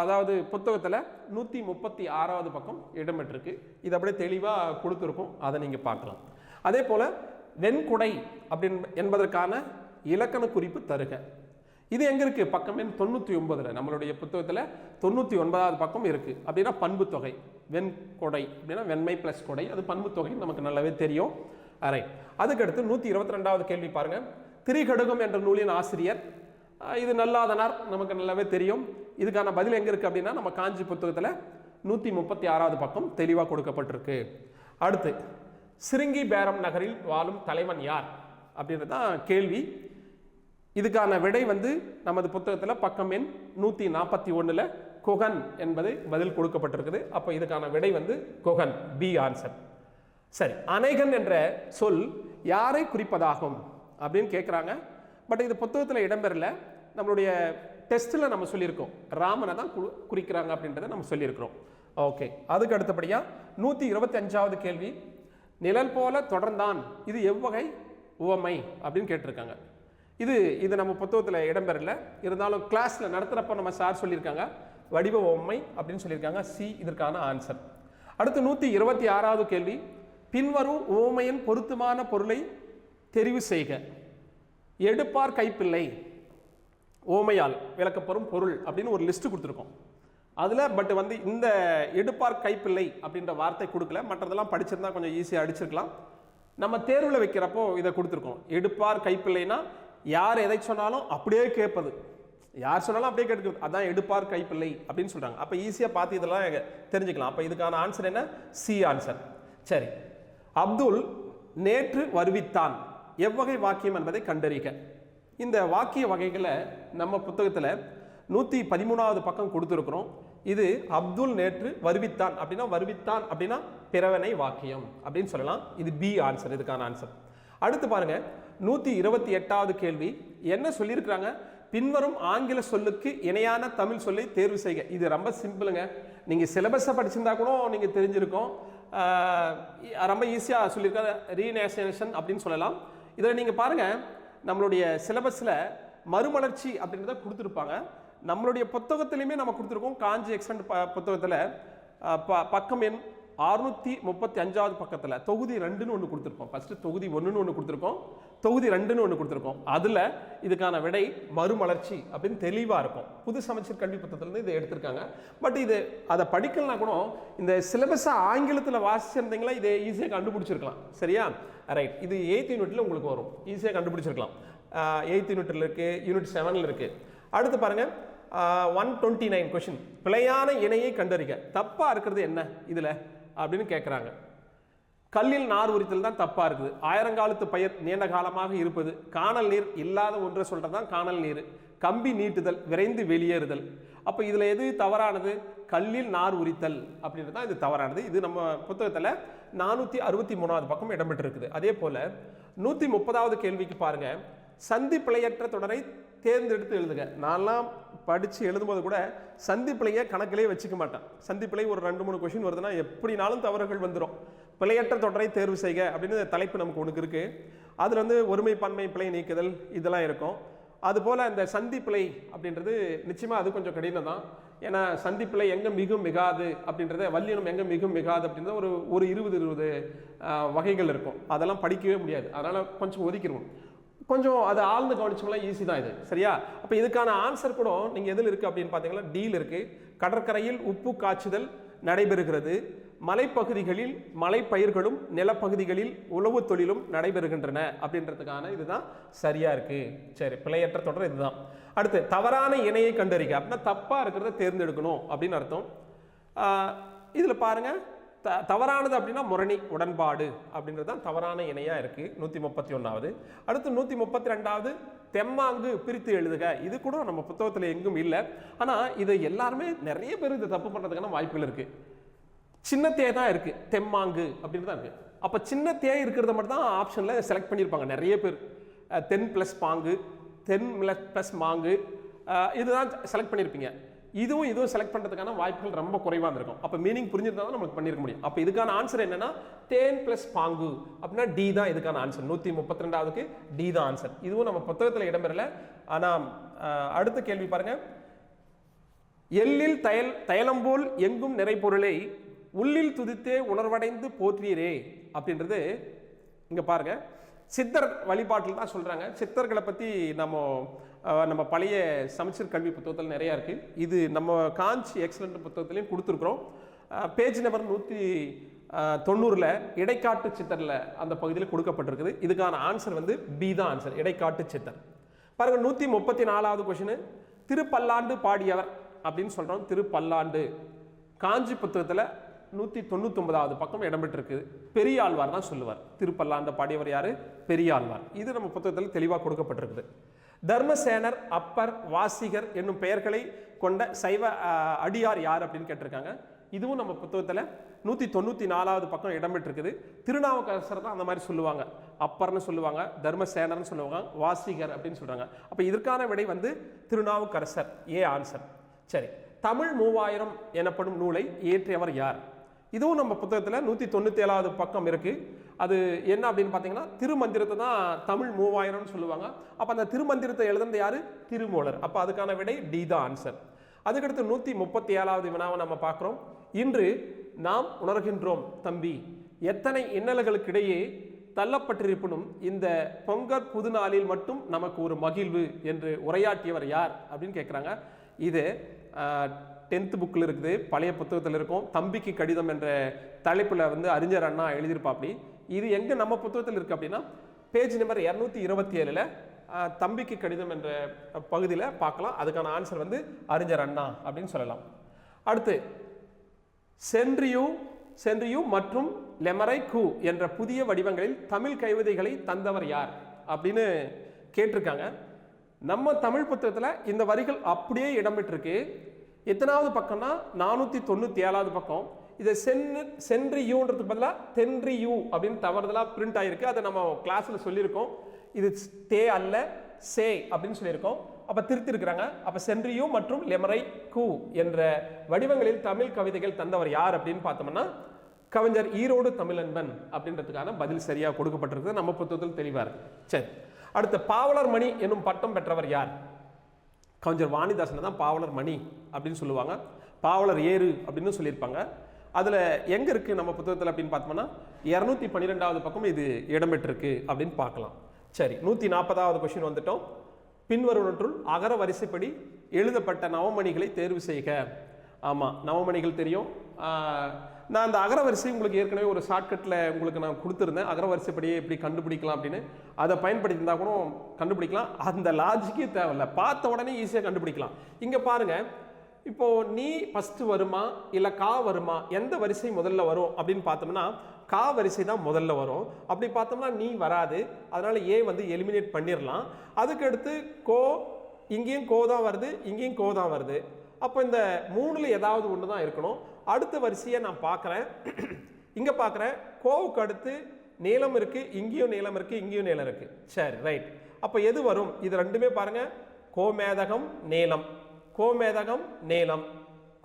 அதாவது புத்தகத்தில் 136வது பக்கம் இடம்பெற்றிருக்கு. இது அப்படியே தெளிவாக கொடுத்துருக்கோம். அதை நீங்கள் பார்க்கலாம். அதே போல் வெண்குடை என்பதற்கான இலக்கண குறிப்பு தருக. இது எங்கே இருக்குது? பக்கம் எண் 99. நம்மளுடைய புத்தகத்தில் 99வது பக்கம் இருக்குது. அப்படின்னா பண்பு தொகை. வெண்கொடை அப்படின்னா வெண்மை ப்ளஸ் கொடை, அது பண்பு தொகை நமக்கு நல்லாவே தெரியும். அரை அதுக்கடுத்து 122வது கேள்வி பாருங்கள். திரிகடுகம் என்ற நூலின் ஆசிரியர் இது நல்லாதனார், நமக்கு நல்லாவே தெரியும். இதுக்கான பதில் எங்கே இருக்குது அப்படின்னா நம்ம காஞ்சி புத்தகத்தில் 136வது பக்கம் தெளிவாக கொடுக்கப்பட்டிருக்கு. அடுத்து சிருங்கி பேரம் நகரில் வாழும் தலைவன் யார் அப்படின்றது தான் கேள்வி. இதுக்கான விடை வந்து நமது புத்தகத்தில் பக்கம் எண் 141 குகன் என்பது பதில் கொடுக்கப்பட்டிருக்குது. அப்போ இதுக்கான விடை வந்து குகன், பி ஆன்சர். சரி, அநேகன் என்ற சொல் யாரை குறிப்பதாகும் அப்படின்னு கேட்குறாங்க. பட் இது புத்தகத்தில் இடம்பெறல. நம்மளுடைய டெஸ்ட்டில் நம்ம சொல்லியிருக்கோம் ராமனை தான் குறிக்கிறாங்க அப்படின்றத நம்ம சொல்லியிருக்கிறோம். ஓகே, அதுக்கு அடுத்தபடியாக 125வது கேள்வி, நிழல் போல தொடர்ந்தான் இது எவ்வகை உவமை அப்படின்னு கேட்டிருக்காங்க. இது நம்ம புத்தகத்தில் இடம்பெறல, இருந்தாலும் கிளாஸில் நடத்துகிறப்ப நம்ம சார் சொல்லியிருக்காங்க வடிவ உவமை அப்படின்னு சொல்லியிருக்காங்க. சி இதற்கான ஆன்சர். அடுத்து 126வது கேள்வி, பின்வரும் உவமையின் பொருத்தமான பொருளை தெரிவு செய்க. எடுப்பார் கைப்பிள்ளை உவமையால் விளக்கப்பெறும் பொருள் அப்படின்னு ஒரு லிஸ்ட் கொடுத்துருக்கோம். அதில் பட் வந்து இந்த எடுப்பார் கைப்பிள்ளை அப்படின்ற வார்த்தை கொடுக்கல, மற்றதெல்லாம் படிச்சிருந்தா கொஞ்சம் ஈஸியாக அடிச்சிருக்கலாம். நம்ம தேர்வில் வைக்கிறப்போ இதை கொடுத்துருக்கோம். எடுப்பார் கைப்பிள்ளைனா யார் எதை சொன்னாலும் அப்படியே கேட்பது, யார் சொன்னாலும் அப்படியே கேட்குறது, அதான் எடுப்பார் கைப்பிள்ளை அப்படின்னு சொல்கிறாங்க. அப்போ ஈஸியாக பார்த்து இதெல்லாம் தெரிஞ்சுக்கலாம். அப்போ இதுக்கான ஆன்சர் என்ன? C answer. சரி, அப்துல் நேற்று வருவித்தான் எவ்வகை வாக்கியம் என்பதை கண்டறிக. இந்த வாக்கிய வகைகளை நம்ம புத்தகத்தில் 113வது பக்கம் கொடுத்துருக்குறோம். இது அப்துல் நேற்று வருவித்தான் அப்படின்னா, வருவித்தான் அப்படின்னா பிறவனை வாக்கியம் அப்படின்னு சொல்லலாம். இது பி ஆன்சர், இதுக்கான ஆன்சர். அடுத்து பாருங்க, 128வது கேள்வி என்ன சொல்லியிருக்கிறாங்க? பின்வரும் ஆங்கில சொல்லுக்கு இணையான தமிழ் சொல்லை தேர்வு செய்க. இது ரொம்ப சிம்பிளுங்க. நீங்கள் சிலபஸை படிச்சிருந்தா கூட நீங்கள் தெரிஞ்சிருக்கோம். ரொம்ப ஈஸியாக சொல்லியிருக்காங்க. ரீநேஷனேஷன் அப்படின்னு சொல்லலாம். இதில் நீங்கள் பாருங்கள், நம்மளுடைய சிலபஸில் மறுமலர்ச்சி அப்படின்றத கொடுத்துருப்பாங்க. நம்மளுடைய புத்தகத்திலையுமே நம்ம கொடுத்துருக்கோம். காஞ்சி எக்ஸ்டெண்ட் புத்தகத்தில் பக்கம் எண் 635வது பக்கத்தில் தொகுதி 2ன்னு ஒன்று கொடுத்துருக்கோம். ஃபஸ்ட்டு தொகுதி 1ன்னு ஒன்று கொடுத்துருக்கோம், தொகுதி 2ன்னு ஒன்று கொடுத்துருக்கோம். அதில் இதுக்கான விடை மறுமலர்ச்சி அப்படின்னு தெளிவாக இருக்கும். புது சமச்சீர் கல்வி புத்தகத்திலேருந்து இதை எடுத்திருக்காங்க. பட் இது அதை படிக்கலாம் கூட இந்த சிலபஸை ஆங்கிலத்தில் வாசிச்சிருந்தீங்களா இதை ஈஸியாக கண்டுபிடிச்சிருக்கலாம். சரியா? ரைட். இது 8th யூனிட்டில் உங்களுக்கு வரும், ஈஸியாக கண்டுபிடிச்சிருக்கலாம். 8th யூனிட்டில் இருக்குது, யூனிட் 7ல் இருக்குது. அடுத்து பாருங்கள், 129 கொஸ்டின், பிழையான இணையை கண்டறிக. தப்பாக இருக்கிறது என்ன இதில் அப்படின்னு கேட்குறாங்க. கல்லில் நார் உரித்தல் தான் தப்பாக இருக்குது. ஆயிரங்காலத்து பயிர் நீண்ட காலமாக இருப்பது. காணல் நீர் இல்லாத ஒன்றை சொல்கிறது தான் காணல் நீர். கம்பி நீட்டுதல், விரைந்து வெளியேறுதல். அப்போ இதில் எது தவறானது? கல்லில் நார் உரித்தல் அப்படின்றது தான் இது தவறானது. இது நம்ம புத்தகத்தில் 463வது பக்கம் இடம்பெற்றிருக்குது. அதே போல் 130வது கேள்விக்கு பாருங்கள், சந்தி பிழையற்ற தொடரை தேர்ந்தெடுத்து எழுதுக. நான்லாம் படித்து எழுதும்போது கூட சந்தி பிழையை கணக்கிலே வச்சுக்க மாட்டேன். சந்தி பிழை ஒரு 2-3 கொஸ்டின் வருதுன்னா எப்படினாலும் தவறுகள் வந்துடும். பிழையற்ற தொடரை தேர்வு செய்க அப்படின்னு தலைப்பு நமக்கு ஒன்று இருக்குது. அதில் வந்து ஒருமை பன்மை பிழை நீக்குதல் இதெல்லாம் இருக்கும். அதுபோல் இந்த சந்தி பிழை அப்படின்றது நிச்சயமாக அது கொஞ்சம் கடினம் தான். ஏன்னா சந்தி பிழை எங்கே மிகும் மிகாது அப்படின்றத, வல்லினம் எங்கே மிகும் மிகாது அப்படின்றத ஒரு 20 வகைகள் இருக்கும். அதெல்லாம் படிக்கவே முடியாது. அதனால் கொஞ்சம் ஒதுக்கிடுவோம். கொஞ்சம் அதை ஆழ்ந்து கவனிச்சோம்னா ஈஸி தான் இது. சரியா? அப்போ இதுக்கான ஆன்சர் கூட நீங்கள் எதில் இருக்குது அப்படின்னு பார்த்தீங்கன்னா டீல் இருக்குது. கடற்கரையில் உப்பு காய்ச்சுதல் நடைபெறுகிறது. மலைப்பகுதிகளில் மலைப்பயிர்களும் நிலப்பகுதிகளில் உழவு தொழிலும் நடைபெறுகின்றன அப்படின்றதுக்கான இதுதான் சரியா இருக்கு. சரி, பிழையற்ற தொடர் இதுதான். அடுத்து தவறான இணையை கண்டறிக அப்படின்னா தப்பாக இருக்கிறத தேர்ந்தெடுக்கணும் அப்படின்னு அர்த்தம். இதில் பாருங்க, தவறானது அப்படின்னா முரணி, உடன்பாடு அப்படின்றது தான் தவறான இணையாக இருக்குது. 131வது. அடுத்து 132வது, தெம்மாங்கு பிரித்து எழுதுக. இது கூட நம்ம புத்தகத்தில் எங்கும் இல்லை. ஆனால் இதை எல்லாருமே நிறைய பேர் இது தப்பு பண்ணுறதுக்கான வாய்ப்புகள் இருக்குது. சின்ன தே தான் இருக்குது, தெம்மாங்கு அப்படின்னு தான் இருக்குது. அப்போ சின்ன தே இருக்கிறத மட்டும் தான் ஆப்ஷனில் செலக்ட் பண்ணியிருப்பாங்க நிறைய பேர். தென் ப்ளஸ் பாங்கு, தென் ப்ளஸ் மாங்கு, இதுதான் செலக்ட் பண்ணியிருப்பீங்க. இதுவும் செலக்ட் பண்ணுறதுக்கான வாய்ப்புகள் ரொம்ப குறைவாக இருந்திருக்கும். அப்போ மீனிங் புரிஞ்சிருந்தா தான் நமக்கு பண்ணியிருக்க முடியும். அப்போ இதுக்கான ஆன்சர் என்னன்னா தேன் ப்ளஸ் பாங்கு அப்படின்னா டி தான் இதுக்கான ஆன்சர். 132க்கு டி தான் ஆன்சர். இதுவும் நம்ம புத்தகத்தில் இடம்பெறல. ஆனால் அடுத்த கேள்வி பாருங்க, எல்லில் தயலம்போல் எங்கும் நிறைபொருளை உள்ளில் துதித்தே உணர்வடைந்து போற்றியரே அப்படின்றது இங்கே பாருங்க. சித்தர் வழிபாட்டில் தான் சொல்கிறாங்க. சித்தர்களை பற்றி நம்ம பழைய சமச்சீர் கல்வி புத்தகத்தில் நிறையா இருக்குது. இது நம்ம காஞ்சி எக்ஸலண்ட் புத்தகத்துலேயும் கொடுத்துருக்குறோம். பேஜ் நம்பர் 190 இடைக்காட்டு சித்தரில் அந்த பகுதியில் கொடுக்கப்பட்டிருக்குது. இதுக்கான ஆன்சர் வந்து பி தான் ஆன்சர், இடைக்காட்டு சித்தர். பாருங்கள், 134வது கொஸ்டின், திருப்பல்லாண்டு பாடியவர் அப்படின்னு சொல்கிறோம். திருப்பல்லாண்டு காஞ்சி புத்தகத்தில் 199வது பக்கம் இடம்பெற்றிருக்கு. பெரியாழ்வார் தான் சொல்லுவார். திருப்பல்லாண்டு பாடியவர் யாரு? பெரியாழ்வார். இது நம்ம புத்தகத்தில் தெளிவாக கொடுக்கப்பட்டிருக்குது. தர்மசேனர், அப்பர், வாசிகர் என்னும் பெயர்களை கொண்ட சைவ அடியார் யார் அப்படின்னு கேட்டிருக்காங்க. இதுவும் நம்ம புத்தகத்தில் 194வது பக்கம் இடம்பெற்றிருக்குது. திருநாவுக்கரசர் தான் அந்த மாதிரி சொல்லுவாங்க, அப்பர்னு சொல்லுவாங்க, தர்மசேனர்னு சொல்லுவாங்க, வாசிகர் அப்படின்னு சொல்றாங்க. அப்போ இதற்கான விடை வந்து திருநாவுக்கரசர், ஏ ஆன்சர். சரி, தமிழ் 3000 எனப்படும் நூலை இயற்றியவர் யார்? இதுவும் நம்ம புத்தகத்தில் 197வது பக்கம் இருக்கு. அது என்ன அப்படின்னு பார்த்தீங்கன்னா, திருமந்திரத்தை தான் தமிழ் 3000ன்னு சொல்லுவாங்க. அப்போ அந்த திருமந்திரத்தை எழுதுனது யாரு? திருமூலர். அப்போ அதுக்கான விடை டி தான் ஆன்சர். அதுக்கடுத்து 137வது வினாவை நம்ம பார்க்குறோம். இன்று நாம் உணர்கின்றோம் தம்பி, எத்தனை இன்னல்களுக்கிடையே தள்ளப்பட்டிருப்பினும் இந்த பொங்கற் புது நாளில் மட்டும் நமக்கு ஒரு மகிழ்வு என்று உரையாற்றியவர் யார் அப்படின்னு கேட்குறாங்க. இது 10th புக்கில் இருக்குது, பழைய புத்தகத்தில் இருக்கும். தம்பிக்கு கடிதம் என்ற தலைப்பில் வந்து அறிஞர் அண்ணா எழுதியிருப்பாப்படி. இது எங்கே நம்ம புத்தகத்தில் இருக்குது அப்படின்னா, பேஜ் நம்பர் 227ல் தம்பிக்கு கடிதம் என்ற பகுதியில் பார்க்கலாம். அதுக்கான ஆன்சர் வந்து அறிஞர் அண்ணா அப்படின்னு சொல்லலாம். அடுத்து சென்றியூ மற்றும் லெமரை கூ என்ற புதிய வடிவங்களில் தமிழ் கைவிதைகளை தந்தவர் யார் அப்படின்னு கேட்டிருக்காங்க. நம்ம தமிழ் புத்தகத்தில் இந்த வரிகள் அப்படியே இடம்பெற்றிருக்கு. எத்தனாவது பக்கம்னா 497வது பக்கம். இதை சென்றியூன்றதுக்கு பதிலாக தென்றியூ அப்படின்னு தவறுதலாக பிரிண்ட் ஆகிருக்கு. அதை நம்ம கிளாஸில் சொல்லியிருக்கோம். இது தே அல்ல, சே அப்படின்னு சொல்லியிருக்கோம். அப்போ திருத்தி இருக்கிறாங்க. அப்போ சென்றியூ மற்றும் லெமரை கூ என்ற வடிவங்களில் தமிழ் கவிதைகள் தந்தவர் யார் அப்படின்னு பார்த்தோம்னா, கவிஞர் ஈரோடு தமிழன்பன் அப்படின்றதுக்கான பதில் சரியாக கொடுக்கப்பட்டிருக்கு. நம்ம புத்தகத்தில் தெளிவாக இருக்கு. சரி, அடுத்து பாவலர் மணி என்னும் பட்டம் பெற்றவர் யார்? கவிஞர் வாணிதாசனை தான் பாவலர் மணி அப்படின்னு சொல்லுவாங்க. பாவலர் ஏறு அப்படின்னு சொல்லியிருப்பாங்க. அதில் எங்கே இருக்குது நம்ம புத்தகத்தில் அப்படின்னு பார்த்தோம்னா, 212வது பக்கம் இது இடம்பெற்றிருக்கு அப்படின்னு பார்க்கலாம். சரி, 140வது கொஸ்டின் வந்துட்டோம். பின்வருவற்றுள் அகர வரிசைப்படி எழுதப்பட்ட நவமணிகளை தேர்வு செய்க. ஆமாம், நவமணிகள் தெரியும். நான் அந்த அகர வரிசை உங்களுக்கு ஏற்கனவே ஒரு ஷார்ட்கட்டில் உங்களுக்கு நான் கொடுத்துருந்தேன். அகர வரிசைப்படியே எப்படி கண்டுபிடிக்கலாம் அப்படின்னு. அதை பயன்படுத்தியிருந்தா கூட கண்டுபிடிக்கலாம். அந்த லாஜிக்கே தேவையில்லை, பார்த்த உடனே ஈஸியாக கண்டுபிடிக்கலாம். இங்கே பாருங்கள், இப்போ நீ ஃபஸ்ட்டு வருமா இல்லை கா வருமா, எந்த வரிசை முதல்ல வரும் அப்படின்னு பார்த்தோம்னா, கா வரிசை தான் முதல்ல வரும். அப்படி பார்த்தோம்னா நீ வராது, அதனால ஏ வந்து எலிமினேட் பண்ணிடலாம். அதுக்கடுத்து கோ, இங்கேயும் கோ தான் வருது, இங்கேயும் கோ தான் வருது. அப்போ இந்த 3ல் ஏதாவது ஒன்று தான் இருக்கணும். அடுத்த வரிசையை நான் பார்க்குறேன். இங்கே பார்க்குறேன், கோவுக்கு அடுத்து நீளம் இருக்குது, இங்கேயும் நீளம் இருக்குது, இங்கேயும் நீளம் இருக்குது. சரி, ரைட். அப்போ எது வரும்? இது ரெண்டுமே பாருங்கள், கோமேதகம் நீளம், கோமேதகம் நீளம்,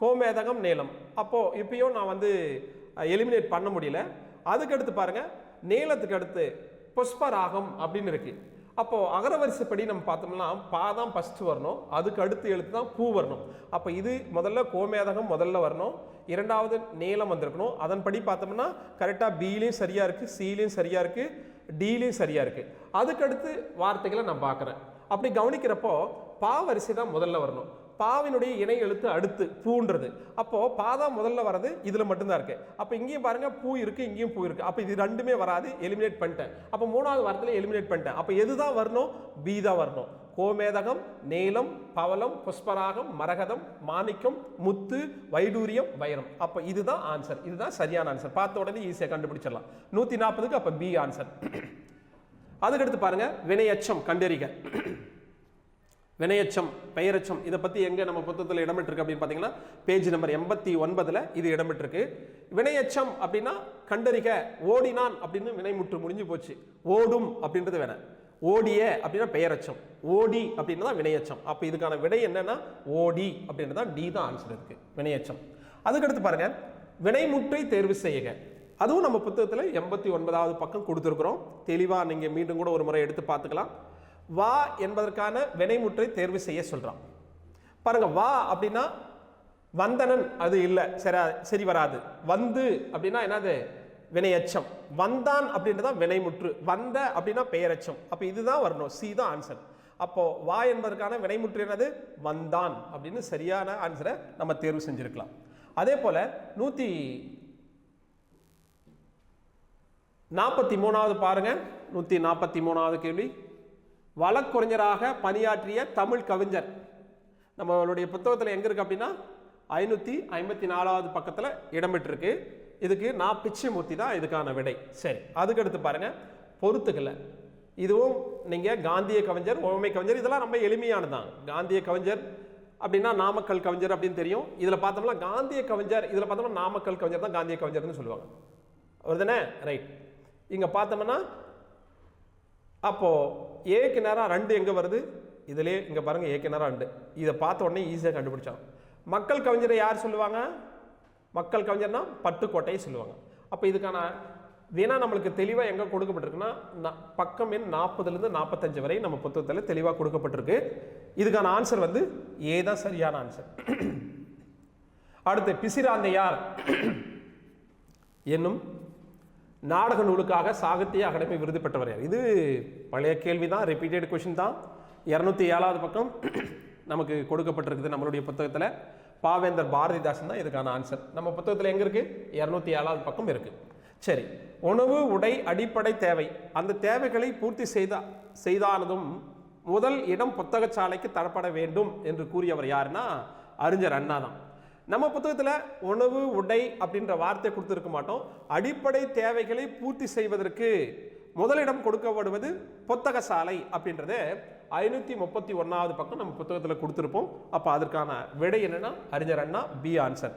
கோமேதகம் நீளம். அப்போது இப்பயும் நான் வந்து எலிமினேட் பண்ண முடியல. அதுக்கடுத்து பாருங்கள், நீளத்துக்கு அடுத்து புஷ்பராகம் அப்படின்னு இருக்குது. அப்போது அகரவரிசைப்படி நம்ம பார்த்தோம்னா பா தான் ஃபஸ்ட்டு வரணும், அதுக்கு அடுத்து எழுத்து தான் பூ வரணும். அப்போ இது முதல்ல கோமேதகம் முதல்ல வரணும், இரண்டாவது நீளம் வந்திருக்கணும். அதன்படி பார்த்தோம்னா கரெக்டாக பிலையும் சரியாக இருக்குது, சிலையும் சரியாக இருக்குது, டிலையும் சரியாக இருக்குது. அதுக்கடுத்து வார்த்தைகளை நான் பார்க்குறேன். அப்படி கவனிக்கிறப்போ பா வரிசை தான் முதல்ல வரணும், பாவினுடைய இணை எழுத்து அடுத்து பூன்றது. அப்போ பாதான் முதல்ல வர்றது இதுல மட்டும்தான் இருக்கு. அப்ப இங்கேயும் பாருங்க பூ இருக்கு, இங்கேயும் பூ இருக்கு. அப்ப இது ரெண்டுமே வராது, எலிமினேட் பண்ணிட்டேன். அப்ப 3வது வார்த்தையில எலிமினேட் பண்ணிட்டேன். அப்ப எதுதான் வரணும்? பி தான் வரணும். கோமேதகம், நீலம், பவளம், புஷ்பராகம், மரகதம், மாணிக்கம், முத்து, வைடூரியம், வைரம். அப்ப இதுதான் ஆன்சர், இதுதான் சரியான ஆன்சர். பார்த்த உடனே ஈஸியா கண்டுபிடிச்சிடலாம். 140க்கு அப்ப பி ஆன்சர். அதுக்கடுத்து பாருங்க, வினையச்சம் கண்டறிக. வினையச்சம், பெயரச்சம், இதை பற்றி எங்கே நம்ம புத்தகத்தில் இடம்பெற்றிருக்கு அப்படின்னு பார்த்தீங்கன்னா பேஜ் நம்பர் 89ல் இது இடம்பெற்றிருக்கு. வினையச்சம் அப்படின்னா கண்டறிக. ஓடினான் அப்படின்னு வினைமுற்று முடிஞ்சு போச்சு, ஓடும் அப்படின்றது வினை, ஓடிய அப்படின்னா பெயரச்சம், ஓடி அப்படின்னா தான் வினையச்சம். அப்போ இதுக்கான விடை என்னன்னா ஓடி அப்படின்றதான் டி தான் ஆன்சர் இருக்கு, வினையச்சம். அதுக்கடுத்து பாருங்க, வினைமுற்றை தேர்வு செய்யுக. அதுவும் நம்ம புத்தகத்தில் 89வது பக்கம் கொடுத்துருக்குறோம். தெளிவாக நீங்கள் மீண்டும் கூட ஒரு முறை எடுத்து பார்த்துக்கலாம். வா என்பதற்கான வினைமுற்றை தேர்வு செய்ய சொல்றான். பாருங்க, வா அப்படின்னா வந்தனன், அது இல்லை, சரி வராது. வந்து அப்படின்னா என்னது? வினையச்சம். வந்தான் அப்படின்றதான் வினைமுற்று, வந்த அப்படின்னா பெயரச்சம். அப்போ இதுதான் வரணும், சி தான் ஆன்சர். அப்போ வா என்பதற்கான வினைமுற்று என்னது? வந்தான் அப்படின்னு சரியான ஆன்சரை நம்ம தேர்வு செஞ்சிருக்கலாம். அதே போல 143வது பாருங்க, 143வது கேள்வி. வழக்கறிஞராக பணியாற்றிய தமிழ் கவிஞர் நம்மளுடைய புத்தகத்தில் எங்கே இருக்குது அப்படின்னா 554வது பக்கத்தில் இடம்பெற்றிருக்கு. இதுக்கு நான் பிச்சைமூர்த்தி தான் இதுக்கான விடை. சரி, அதுக்கடுத்து பாருங்க, பொறுத்துக்கல. இதுவும் நீங்கள் காந்திய கவிஞர், உவமை கவிஞர், இதெல்லாம் ரொம்ப எளிமையானதான். காந்திய கவிஞர், அப்படின்னா நாமக்கல் கவிஞர் அப்படின்னு தெரியும். இதில் பார்த்தோம்னா காந்திய கவிஞர், இதில் பார்த்தோம்னா நாமக்கல் கவிஞர் தான் காந்திய கவிஞர்னு சொல்லுவாங்க. வருதுனே ரைட். இங்கே பார்த்தோம்னா அப்போது ஏக்கு நேரம் 2 எங்கே வருது? இதிலே இங்கே பாருங்கள், ஏக்கு நேரம் 2. இதை பார்த்த உடனே ஈஸியாக கண்டுபிடிச்சாங்க. மக்கள் கவிஞரை யார் சொல்லுவாங்க? மக்கள் கவிஞர்னா பட்டுக்கோட்டையை சொல்லுவாங்க. அப்போ இதுக்கான வினா நம்மளுக்கு தெளிவாக எங்கே கொடுக்கப்பட்டிருக்குன்னா பக்கம் எண் 40லேருந்து 45 வரை நம்ம புத்தகத்தில் தெளிவாக கொடுக்கப்பட்டிருக்கு. இதுக்கான ஆன்சர் வந்து ஏ தான் சரியான ஆன்சர். அடுத்து பிசிராந்தையார் என்னும் நாடக நூலுக்காக சாகித்ய அகாடமி விருது பெற்றவர் யார்? இது பழைய கேள்வி தான், ரிப்பீட்டட் கொஷின் தான். 207வது பக்கம் நமக்கு கொடுக்கப்பட்டிருக்குது நம்மளுடைய புத்தகத்தில். பாவேந்தர் பாரதிதாசன் தான் இதுக்கான ஆன்சர். நம்ம புத்தகத்தில் எங்கே இருக்குது? 207வது பக்கம் இருக்குது. சரி, உணவு உடை அடிப்படை தேவை, அந்த தேவைகளை பூர்த்தி செய்தானதும் முதல் இடம் புத்தகச்சாலைக்கு தரப்பட வேண்டும் என்று கூறியவர் யாருன்னா அறிஞர் அண்ணா தான். நம்ம புத்தகத்தில் உணவு உடை அப்படின்ற வார்த்தை கொடுத்துருக்க மாட்டோம். அடிப்படை தேவைகளை பூர்த்தி செய்வதற்கு முதலிடம் கொடுக்கப்படுவது புத்தக சாலை அப்படின்றத 531வது பக்கம் நம்ம புத்தகத்தில் கொடுத்துருப்போம். அப்போ அதற்கான விடை என்னன்னா அறிஞர் அண்ணா, பி ஆன்சர்.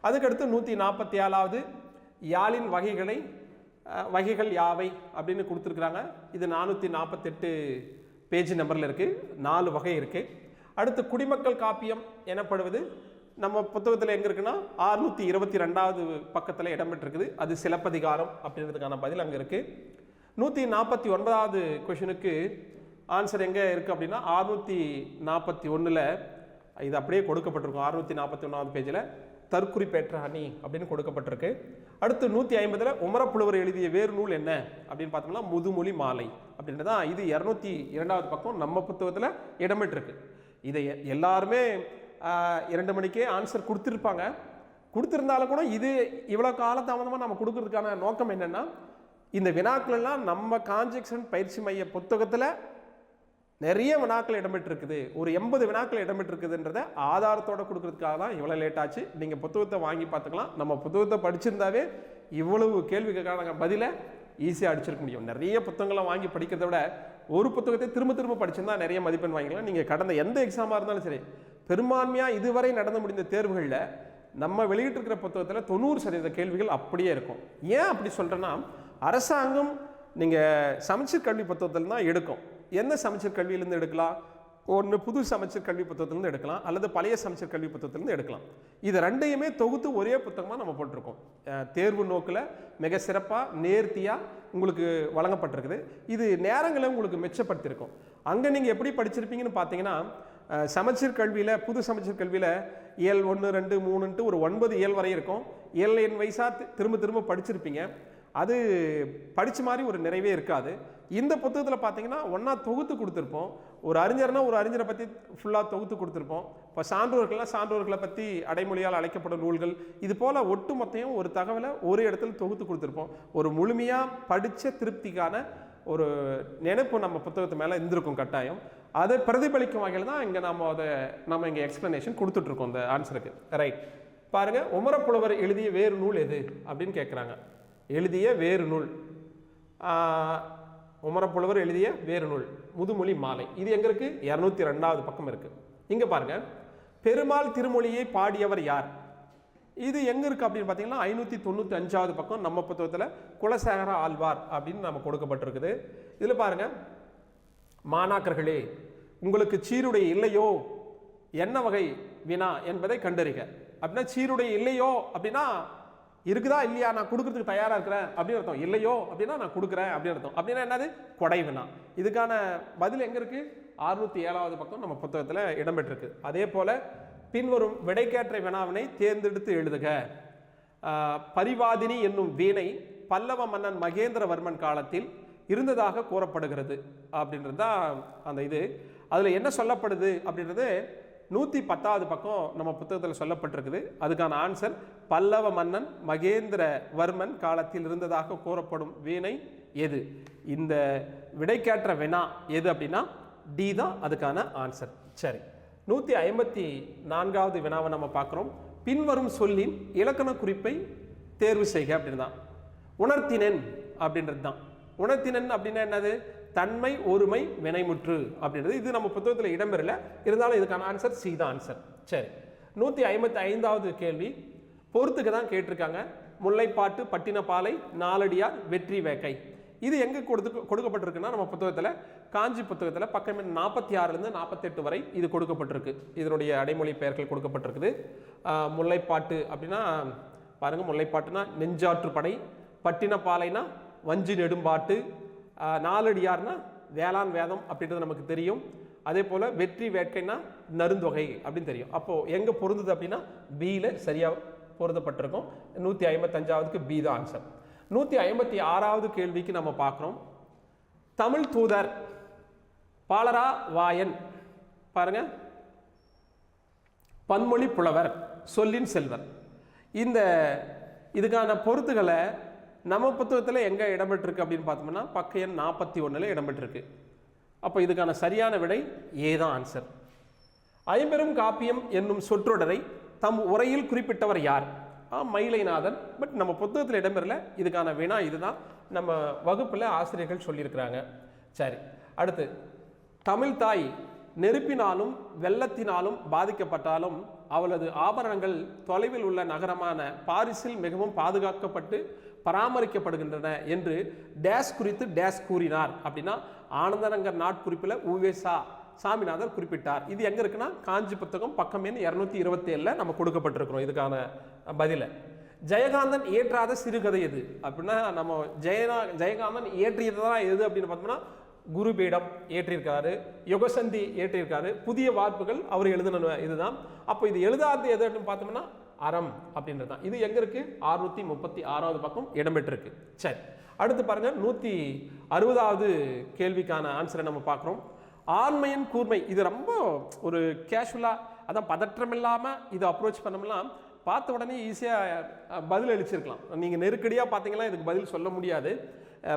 அதுக்கடுத்து 147வது யாழின் வகைகள் யாவை அப்படின்னு கொடுத்துருக்குறாங்க. இது 448 பேஜ் நம்பரில் இருக்குது. 4 வகை இருக்குது. அடுத்து குடிமக்கள் காப்பியம் எனப்படுவது நம்ம புத்தகத்தில் எங்கே இருக்குன்னா 622வது பக்கத்தில் இடம்பெற்றிருக்குது. அது சிலப்பதிகாரம் அப்படின்றதுக்கான பதில் அங்கே இருக்குது. 149வது கொஷனுக்கு ஆன்சர் எங்கே இருக்குது அப்படின்னா 641 இது அப்படியே கொடுக்கப்பட்டிருக்கும். 641வது பேஜில் தற்குறிப்பேற்ற அணி அப்படின்னு கொடுக்கப்பட்டிருக்கு. அடுத்து 150 உமரப்புலவர் எழுதிய வேறு நூல் என்ன அப்படின்னு பார்த்தோம்னா முதுமொழி மாலை அப்படின்றதான். இது 202வது பக்கம் நம்ம புத்தகத்தில் இடம்பெற்றிருக்கு. இதை எல்லாருமே 2 மணிக்கே ஆன்சர் கொடுத்துருப்பாங்க. கொடுத்துருந்தாலும் கூட இது இவ்வளோ காலதாமதமாக நம்ம கொடுக்கறதுக்கான நோக்கம் என்னென்னா, இந்த வினாக்களெல்லாம் நம்ம கான்ஜெக்ஷன் பயிற்சி மைய புத்தகத்தில் நிறைய வினாக்கள் இடம்பெற்றிருக்குது. ஒரு 80 வினாக்கள் இடம்பெற்றிருக்குதுன்றதை ஆதாரத்தோடு கொடுக்கறதுக்காக தான் இவ்வளோ லேட் ஆச்சு. நீங்கள் புத்தகத்தை வாங்கி பார்த்துக்கலாம். நம்ம புத்தகத்தை படிச்சிருந்தாவே இவ்வளவு கேள்விக்கான பதிலை ஈஸியாக அடிச்சிருக்க முடியும். நிறைய புத்தகங்களை வாங்கி படிக்கிறத விட ஒரு புத்தகத்தை திரும்ப திரும்ப படிச்சிருந்தா நிறைய மதிப்பெண் வாங்கிக்கலாம். நீங்கள் கடந்த எந்த எக்ஸாமாக இருந்தாலும் சரி, பெரும்பான்மையாக இதுவரை நடந்து முடிந்த தேர்வுகளில் நம்ம வெளியிட்டிருக்கிற புத்தகத்தில் 90% கேள்விகள் அப்படியே இருக்கும். ஏன் அப்படி சொல்கிறேன்னா, அரசாங்கம் நீங்கள் சமச்சீர் கல்வி புத்தகத்தில் தான் எடுக்கும். எந்த சமச்சீர் கல்வியிலேருந்து எடுக்கலாம்? ஒன்று புது சமச்சீர் கல்வி புத்தகத்திலேருந்து எடுக்கலாம், அல்லது பழைய சமச்சீர் கல்வி புத்தகத்திலேருந்து எடுக்கலாம். இது ரெண்டையுமே தொகுத்து ஒரே புத்தகமாக நம்ம போட்டிருக்கோம். தேர்வு நோக்கில் மிக சிறப்பாக நேர்த்தியாக உங்களுக்கு வழங்கப்பட்டிருக்குது. இது நேரங்களை உங்களுக்கு மிச்சப்படுத்தியிருக்கும். அங்கே நீங்கள் எப்படி படிச்சிருப்பீங்கன்னு பார்த்தீங்கன்னா, சமச்சீர் கல்வியில் புது சமச்சீர் கல்வியில் இயல் 1, 2, 3ன்ட்டு ஒரு 9 இயல் வரை இருக்கும். இயல் எண் வயசாக திரும்ப திரும்ப படிச்சிருப்பீங்க. அது படித்த மாதிரி ஒரு நிறைவே இருக்காது. இந்த புத்தகத்தில் பார்த்தீங்கன்னா ஒன்றா தொகுத்து கொடுத்துருப்போம். ஒரு அறிஞர்னா ஒரு அறிஞரை பற்றி ஃபுல்லாக தொகுத்து கொடுத்துருப்போம். இப்போ சான்றோர்கள்லாம் சான்றோர்களை பற்றி அடைமொழியால் அழைக்கப்படும் நூல்கள், இது போல் ஒட்டு மொத்தையும் ஒரு தகவலை ஒரு இடத்துல தொகுத்து கொடுத்துருப்போம். ஒரு முழுமையாக படித்த திருப்திக்கான ஒரு நினைப்பு நம்ம புத்தகத்து மேலே இருந்திருக்கும் கட்டாயம். அதை பிரதிபலிக்கும் வகையில் தான் இங்கே நம்ம இங்கே எக்ஸ்பிளனேஷன் கொடுத்துட்ருக்கோம் இந்த ஆன்சருக்கு. ரைட், பாருங்கள். உமரப்புலவர் எழுதிய வேறு நூல் எது அப்படின்னு கேட்குறாங்க. எழுதிய வேறு நூல், உமரப்புலவர் எழுதிய வேறு நூல் முதுமொழி மாலை. இது எங்கே இருக்குது? 202வது பக்கம் இருக்குது. இங்கே பாருங்கள், பெருமாள் திருமொழியை பாடியவர் யார்? இது எங்கே இருக்குது அப்படின்னு பார்த்தீங்கன்னா 595வது பக்கம் நம்ம புத்தகத்தில் குலசேகர ஆழ்வார் அப்படின்னு நம்ம கொடுக்கப்பட்டிருக்குது. இதில் பாருங்கள், மாணாக்கர்களே உங்களுக்கு சீருடை இல்லையோ என்ன வகை வினா என்பதை கண்டறிக. அப்படின்னா சீருடை இல்லையோ அப்படின்னா இருக்குதா இல்லையா, நான் கொடுக்கறதுக்கு தயாராக இருக்கிறேன் அப்படின்னு அர்த்தம். இல்லையோ அப்படின்னா நான் கொடுக்குறேன் அப்படின்னு அர்த்தம். அப்படின்னா என்னது? கொடை வினா. இதுக்கான பதில் எங்கே இருக்குது? 607வது பக்கம் நம்ம புத்தகத்தில் இடம்பெற்றிருக்கு. அதே போல் பின்வரும் விடைக்கேற்ற வினாவினை தேர்ந்தெடுத்து எழுதுக. பரிவாதினி என்னும் வீணை பல்லவ மன்னன் மகேந்திரவர்மன் காலத்தில் இருந்ததாக கூறப்படுகிறது அப்படின்றது தான் அந்த இது. அதில் என்ன சொல்லப்படுது அப்படின்றது 110வது பக்கம் நம்ம புத்தகத்தில் சொல்லப்பட்டிருக்குது. அதுக்கான ஆன்சர் பல்லவ மன்னன் மகேந்திரவர்மன் காலத்தில் இருந்ததாக கூறப்படும் வீணை எது? இந்த விடைக்கேற்ற வினா எது அப்படின்னா டி தான் அதுக்கான ஆன்சர். சரி, 154வது வினாவை நம்ம பார்க்குறோம். பின்வரும் சொல்லின் இலக்கண குறிப்பை தேர்வு செய்க அப்படின்னு தான். உணர்த்தினேன் அப்படின்றது தான். உணர்த்தினன் அப்படின்னா என்னது? தன்மை, ஒருமை, வினைமுற்று அப்படின்றது. இது நம்ம புத்தகத்தில் இடம்பெறல, இருந்தாலும் இதுக்கான ஆன்சர் சி தான் ஆன்சர். சரி, 155வது கேள்வி பொறுத்துக்கு தான் கேட்டிருக்காங்க. முல்லைப்பாட்டு, பட்டினப்பாலை, நாலடியார், வெற்றி வேக்கை. இது எங்கே கொடுக்கப்பட்டிருக்குன்னா நம்ம புத்தகத்தில், காஞ்சி புத்தகத்தில் பக்கம் 46லேருந்து 48 வரை இது கொடுக்கப்பட்டிருக்கு. இதனுடைய அடைமொழி பெயர்கள் கொடுக்கப்பட்டிருக்குது. முல்லைப்பாட்டு அப்படின்னா பாருங்கள், முல்லைப்பாட்டுனா நெஞ்சாற்று படை, பட்டினப்பாலைனா வஞ்சி நெடும்பாட்டு, நாலடியார்னா வேளாண் வேதம் அப்படின்றது நமக்கு தெரியும். அதே போல் வெற்றி வேட்கைனா நருந்தொகை அப்படின்னு தெரியும். அப்போது எங்கே பொருந்தது அப்படின்னா பியில் சரியாக பொருந்தப்பட்டிருக்கும். 155வது பி தான் ஆன்சர். 156வது கேள்விக்கு நம்ம பார்க்குறோம். தமிழ் தூதர் பாலரா வாயன் பாருங்க, பன்மொழி புலவர், சொல்லின் செல்வர். இதுக்கான பொருத்துகளை நம்ம புத்தகத்தில் எங்கே இடம்பெற்றிருக்கு அப்படின்னு பார்த்தோம்னா பக்க எண் 41 இடம்பெற்றிருக்கு. அப்போ இதுக்கான சரியான விடை ஏ தான் ஆன்சர். ஐம்பெரும் காப்பியம் என்னும் சொற்றொடரை தம் உரையில் குறிப்பிட்டவர் யார்? மயிலைநாதன். பட் நம்ம புத்தகத்தில் இடம்பெறல. இதுக்கான வினா இதுதான், நம்ம வகுப்பில் ஆசிரியர்கள் சொல்லியிருக்கிறாங்க. சரி, அடுத்து தமிழ் தாய் நெருப்பினாலும் வெள்ளத்தினாலும் பாதிக்கப்பட்டாலும் அவளது ஆபரணங்கள் தொலைவில் உள்ள நகரமான பாரிஸில் மிகவும் பாதுகாக்கப்பட்டு பராமரிக்கப்படுகின்றன என்று டேஸ் குறித்து டேஸ் கூறினார் அப்படின்னா ஆனந்தநகர் நாட்குறிப்பில் உவேசா சாமிநாதர் குறிப்பிட்டார். இது எங்கே இருக்குன்னா காஞ்சி புத்தகம் பக்கம் எண் 227 நம்ம கொடுக்கப்பட்டிருக்கிறோம். இதுக்கான பதில ஜெயகாந்தன் இயற்றாத சிறுகதை எது அப்படின்னா நம்ம ஜெயகாந்தன் இயற்றியது தான் எது அப்படின்னு பார்த்தோம்னா குருபீடம் இயற்றியிருக்காரு, யுகசந்தி இயற்றியிருக்காரு, புதிய வார்ப்புகள் அவர் எழுதின இதுதான். அப்போ இது எழுதாது எது அப்படின்னு பார்த்தோம்னா அறம் அப்படின்றது தான். இது எங்க இருக்கு? 636வது பக்கம் இடம்பெற்றிருக்கு. சரி, அடுத்து பாருங்க, 160வது கேள்விக்கான ஆன்சரை நம்ம பார்க்குறோம். ஆண்மையின் கூர்மை. இது ரொம்ப ஒரு கேஷுவலா, அதான் பதற்றம் இல்லாமல் இது அப்ரோச் பண்ணோம்னா பார்த்த உடனே ஈஸியாக பதில் அளிச்சிருக்கலாம். நீங்கள் நெருக்கடியாக பார்த்தீங்கன்னா இதுக்கு பதில் சொல்ல முடியாது.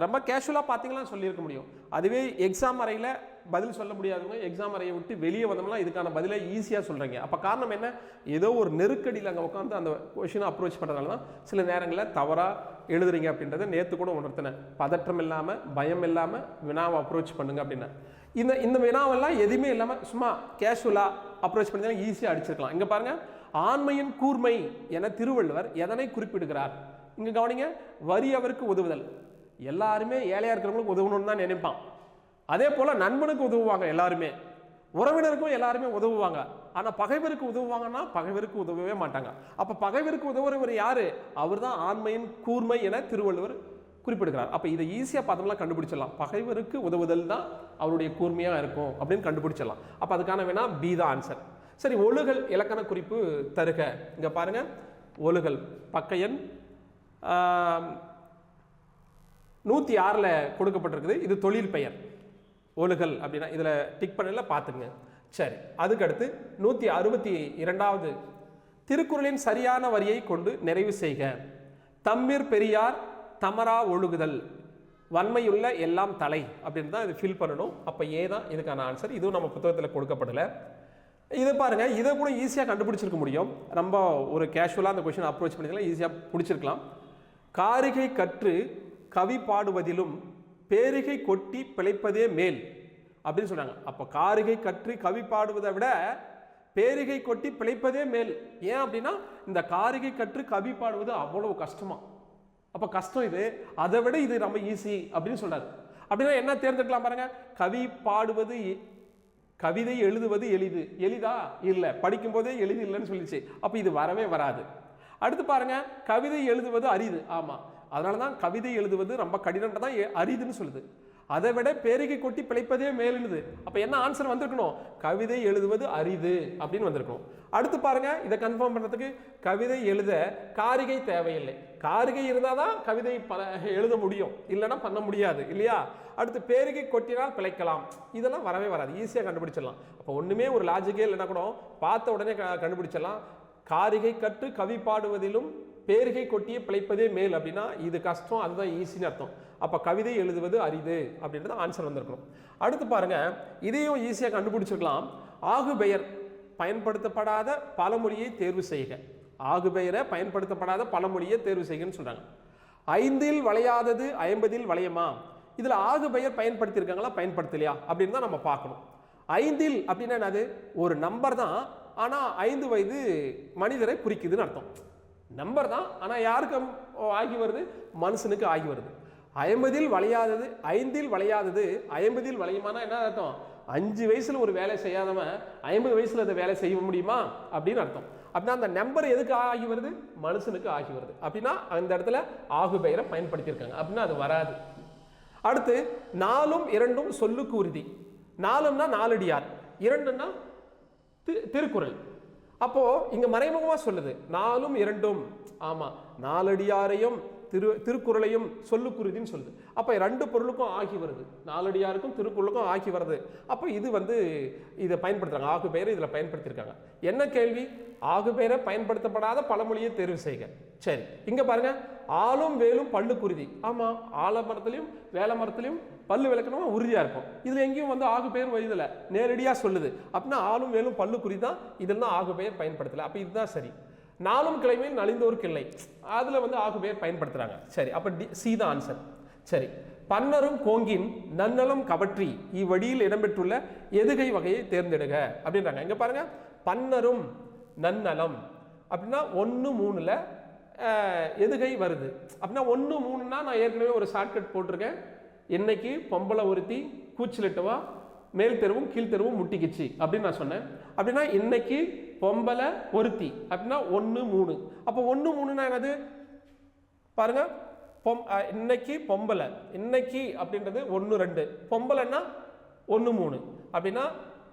ரொம்ப கேஷுவலாக பார்த்தீங்கன்னா சொல்லியிருக்க முடியும். அதுவே எக்ஸாம் அறையில் பதில் சொல்ல முடியாதவங்க எக்ஸாம் அறையை விட்டு வெளியே வந்தோம்னா இதுக்கான பதிலை ஈஸியாக சொல்கிறீங்க. அப்போ காரணம் என்ன? ஏதோ ஒரு நெருக்கடியில் அங்கே உட்காந்து அந்த கொஷினை அப்ரோச் பண்ணுறதுனால தான் சில நேரங்களில் தவறாக எழுதுறீங்க அப்படின்றத நேற்று கூட உணர்த்தினேன். பதற்றம் இல்லாமல் பயம் இல்லாமல் வினாவை அப்ரோச் பண்ணுங்க அப்படின்னா இந்த வினாவெல்லாம் எதுவுமே இல்லாமல் சும்மா கேஷுவலாக அப்ரோச் பண்ணி ஈஸியாக அடிச்சிருக்கலாம். இங்கே பாருங்கள், ஆண்மையின் கூர்மை என திருவள்ளுவர் எதனை குறிப்பிடுகிறார்? இங்கே கவனிங்க, வறியவருக்கு உதவுதல். எல்லாருமே ஏழையாக இருக்கிறவங்களுக்கு உதவணும்னு தான் நினைப்பான். அதே போல் நண்பனுக்கு உதவுவாங்க எல்லாருமே, உறவினருக்கும் எல்லாருமே உதவுவாங்க. ஆனால் பகைவருக்கு உதவுவாங்கன்னா பகைவருக்கு உதவவே மாட்டாங்க. அப்போ பகைவருக்கு உதவுறவர் யாரு? அவர் தான் ஆண்மையின் கூர்மை என திருவள்ளுவர் குறிப்பிடுகிறார். அப்போ இதை ஈஸியாக பார்த்தோம்னா கண்டுபிடிச்சிடலாம். பகைவருக்கு உதவுதல் தான் அவருடைய கூர்மையாக இருக்கும் அப்படின்னு கண்டுபிடிச்சிடலாம். அப்போ அதுக்கான வேணா பி தான் ஆன்சர். சரி, ஒழுகல் இலக்கண குறிப்பு தருக. இங்கே பாருங்க, ஒழுகல் பக்க எண் 106 கொடுக்கப்பட்டிருக்குது. இது தொழில் பெயர். ஒழுகல் அப்படின்னா இதில் டிக் பண்ணல பார்த்துங்க. சரி, அதுக்கடுத்து 162வது திருக்குறளின் சரியான வரியை கொண்டு நிறைவு செய்க. தம்மிற் பெரியார் தமரா ஒழுகுதல் வன்மையுள்ள எல்லாம் தலை அப்படின்னு தான் இது ஃபில் பண்ணணும். அப்போ ஏ தான் இதுக்கான ஆன்சர். இதுவும் நம்ம புத்தகத்தில் கொடுக்கப்படலை. இதை பாருங்க, இதை கூட ஈஸியாக கண்டுபிடிச்சிருக்க முடியும். ரொம்ப ஒரு கேஷுவலாக அந்த கொஸ்டின் அப்ரோச் பண்ணிக்கலாம், ஈஸியாக பிடிச்சிருக்கலாம். காரிகை கற்று கவி பாடுவதிலும் பேரிகை கொட்டி பிழைப்பதே மேல் அப்படின்னு சொல்றாங்க. அப்போ காரிகை கற்று கவி பாடுவதை விட பேரிகை கொட்டி பிழைப்பதே மேல். ஏன் அப்படின்னா இந்த காரிகை கற்று கவி பாடுவது அவ்வளவு கஷ்டமா. அப்போ கஷ்டம் இது, அதை விட இது ரொம்ப ஈஸி அப்படின்னு சொல்றாரு. அப்படின்னா என்ன தேர்ந்தெடுக்கலாம் பாருங்க. கவி பாடுவது, கவிதை எழுதுவது எளிது. எளிதா? இல்லை, படிக்கும் போதே எளிது இல்லைன்னு சொல்லிச்சு. அப்போ இது வரவே வராது. அடுத்து பாருங்க, கவிதை எழுதுவது அரிது. ஆமா, அதனால தான் கவிதை எழுதுவது ரொம்ப கடினம் தான் அரிதுன்னு சொல்லுது. அதை விட பேரிகை கொட்டி பிழைப்பதே மேலுது. அப்போ என்ன ஆன்சர் வந்திருக்கணும்? கவிதை எழுதுவது அரிது அப்படின்னு வந்திருக்கணும். அடுத்து பாருங்க, இதை கன்ஃபார்ம் பண்ணுறதுக்கு கவிதை எழுத காரிகை தேவையில்லை. காரிகை இருந்தால் தான் கவிதை எழுத முடியும், இல்லைன்னா பண்ண முடியாது இல்லையா? அடுத்து பேரிகை கொட்டினால் பிழைக்கலாம். இதெல்லாம் வரவே வராது, ஈஸியாக கண்டுபிடிச்சிடலாம். அப்போ ஒன்றுமே ஒரு லாஜிக்கே இல்லைன்னா கூட பார்த்த உடனே கண்டுபிடிச்சிடலாம். காரிகை கற்று கவி பாடுவதிலும் பேரிகை கொட்டியே பிழைப்பதே மேல் அப்படின்னா இது கஷ்டம், அதுதான் ஈஸின்னு அர்த்தம். அப்போ கவிதை எழுதுவது அரிது அப்படின்றது ஆன்சர் வந்திருக்கணும். அடுத்து பாருங்க, இதையும் ஈஸியாக கண்டுபிடிச்சிருக்கலாம். ஆகு பெயர் பயன்படுத்தப்படாத பழமொழியை தேர்வு செய்க. ஆகு பெயரை பயன்படுத்தப்படாத பழமொழியை தேர்வு செய்கன்னு சொல்றாங்க. 5இல் வளையாதது 50இல் வளையமா? இதில் ஆகு பெயர் பயன்படுத்தியிருக்காங்களா பயன்படுத்தலையா அப்படின்னு தான் நம்ம பார்க்கணும். 5 அப்படின்னா என்னது, ஒரு நம்பர் தான், ஆனால் 5 வயது மனிதரை குறிக்குதுன்னு அர்த்தம். நம்பர் தான், ஆனால் யாருக்கு ஆகி வருது, மனுஷனுக்கு ஆகி வருது. 50 வளையாதது 5 வளையாதது 50 வளையுமானா என்ன அர்த்தம், 5 வயசுல ஒரு வேலை செய்யாதவன் 50 வயசுல அந்த வேலை செய்ய முடியுமா அப்படின்னு அர்த்தம். அப்படின்னா அந்த நம்பர் எதுக்கு ஆகி வருது, மனுஷனுக்கு ஆகி வருது. அப்படின்னா அந்த இடத்துல ஆகு பெயரை பயன்படுத்தியிருக்காங்க, அப்படின்னா அது வராது. அடுத்து 4ம் 2ம் சொல்லுக்கு உறுதி. 4ம்னா நாலடியார், 2ன்னா திருக்குறள். அப்போ இங்க மறைமுகமா சொல்லுது 4ம் 2ம், ஆமா, நாலடியாரையும் திருக்குறளையும் சொல்லுக்குருதின்னு சொல்லுது. அப்ப 2 பொருளுக்கும் ஆகி வருது, நாலடியாருக்கும் திருக்குறளுக்கும் ஆகி வருது. அப்போ இது இதை பயன்படுத்துறாங்க, ஆகு பெயரை இதுல பயன்படுத்தியிருக்காங்க. என்ன கேள்வி, ஆகு பெயரை பயன்படுத்தப்படாத பழமொழியை தேர்வு செய்க. சரி, இங்க பாருங்க, ஆளும் வேலும் பல்லு குருதி. ஆமா, ஆல மரத்திலையும் வேலை மரத்திலையும் பல்லு விளக்கணுமா உறுதியா இருக்கும். இதுல எங்கேயும் ஆகு பெயர் வருதுல, நேரடியா சொல்லுது. அப்படின்னா ஆளும் வேலும் பல்லு குறி தான், இதெல்லாம் ஆகு பெயர் பயன்படுத்தல. அப்ப இதுதான் சரி. 4ம் கிளைமையில் நலிந்தோருக்கு இல்லை, அதுல ஆகு பெயர் பயன்படுத்துறாங்க. சரி, அப்ப சி தான் ஆன்சர். சரி, பன்னரும் கோங்கின் நன்னலம் கவற்றி இவ்வடியில் இடம்பெற்றுள்ள எதுகை வகையை தேர்ந்தெடுக அப்படின்றாங்க. இங்க பாருங்க, பன்னரும் நன்னலம் அப்படின்னா 1 3ல எதுகை வருது. அப்படின்னா 1 3னா நான் ஏற்கனவே ஒரு ஷார்ட்கட் போட்டிருக்கேன். இன்னைக்கு பொம்பளை ஒருத்தி கூச்சலிட்டுவா, மேல் தெருவும் கீழ் தெருவும் முட்டிக்கிச்சு அப்படின்னு நான் சொன்னேன். அப்படின்னா இன்னைக்கு பொம்பளை ஒருத்தி அப்படின்னா 1 3. அப்போ 1 3னா என்னது பாருங்க, இன்னைக்கு பொம்பளை, இன்னைக்கு அப்படின்றது 1 2, பொம்பளைன்னா 1 3 அப்படின்னா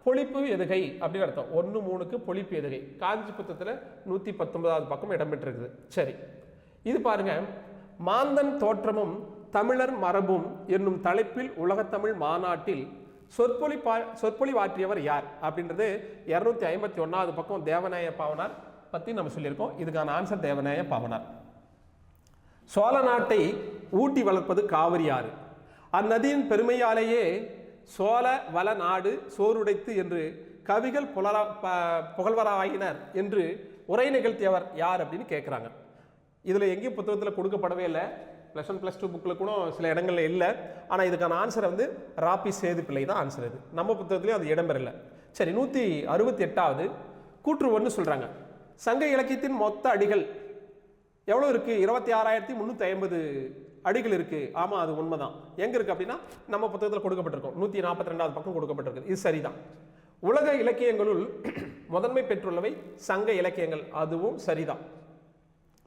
பொழிப்பு எதுகை அப்படின்னு அர்த்தம். 1 3க்கு பொழிப்பு எதுகை. காஞ்சி புத்தகத்தில் 119வது பக்கம் இடம்பெற்றிருக்குது. சரி, இது பாருங்க, மாந்தன் தோற்றமும் தமிழர் மரபும் என்னும் தலைப்பில் உலகத்தமிழ் மாநாட்டில் சொற்பொழிவாற்றியவர் யார் அப்படின்றது 251வது பக்கம் தேவநாய பாவனார் பத்தி நம்ம சொல்லியிருக்கோம். இதுக்கான ஆன்சர் தேவநாய பாவனார். சோழ நாட்டை ஊட்டி வளர்ப்பது காவிரி ஆறு. அந்நதியின் பெருமையாலேயே சோழ வள நாடு சோறுடைத்து என்று கவிகள் புகழ்வராயினர் என்று உரை நிகழ்த்தியவர் யார் அப்படின்னு கேட்குறாங்க. இதில் எங்கேயும் புத்தகத்தில் கொடுக்கப்படவே இல்லை. +1 +2 புக்கில் கூட சில இடங்கள்ல இல்லை. ஆனால் இதுக்கான ஆன்சரை ராபி சேது பிள்ளை தான் ஆன்சர். இது நம்ம புத்தகத்துலேயும் அது இடம்பெறல. சரி, 168வது கூற்று 1 சொல்கிறாங்க, சங்க இலக்கியத்தின் மொத்த அடிகள் எவ்வளோ இருக்குது, 26,350 அடிகள் இருக்குது. ஆமாம், அது உண்மைதான். எங்கே இருக்குது அப்படின்னா நம்ம புத்தகத்தில் கொடுக்கப்பட்டிருக்கோம், 142வது பக்கம் கொடுக்கப்பட்டிருக்கு. இது சரிதான். உலக இலக்கியங்களுள் முதன்மை பெற்றுள்ளவை சங்க இலக்கியங்கள், அதுவும் சரிதான்.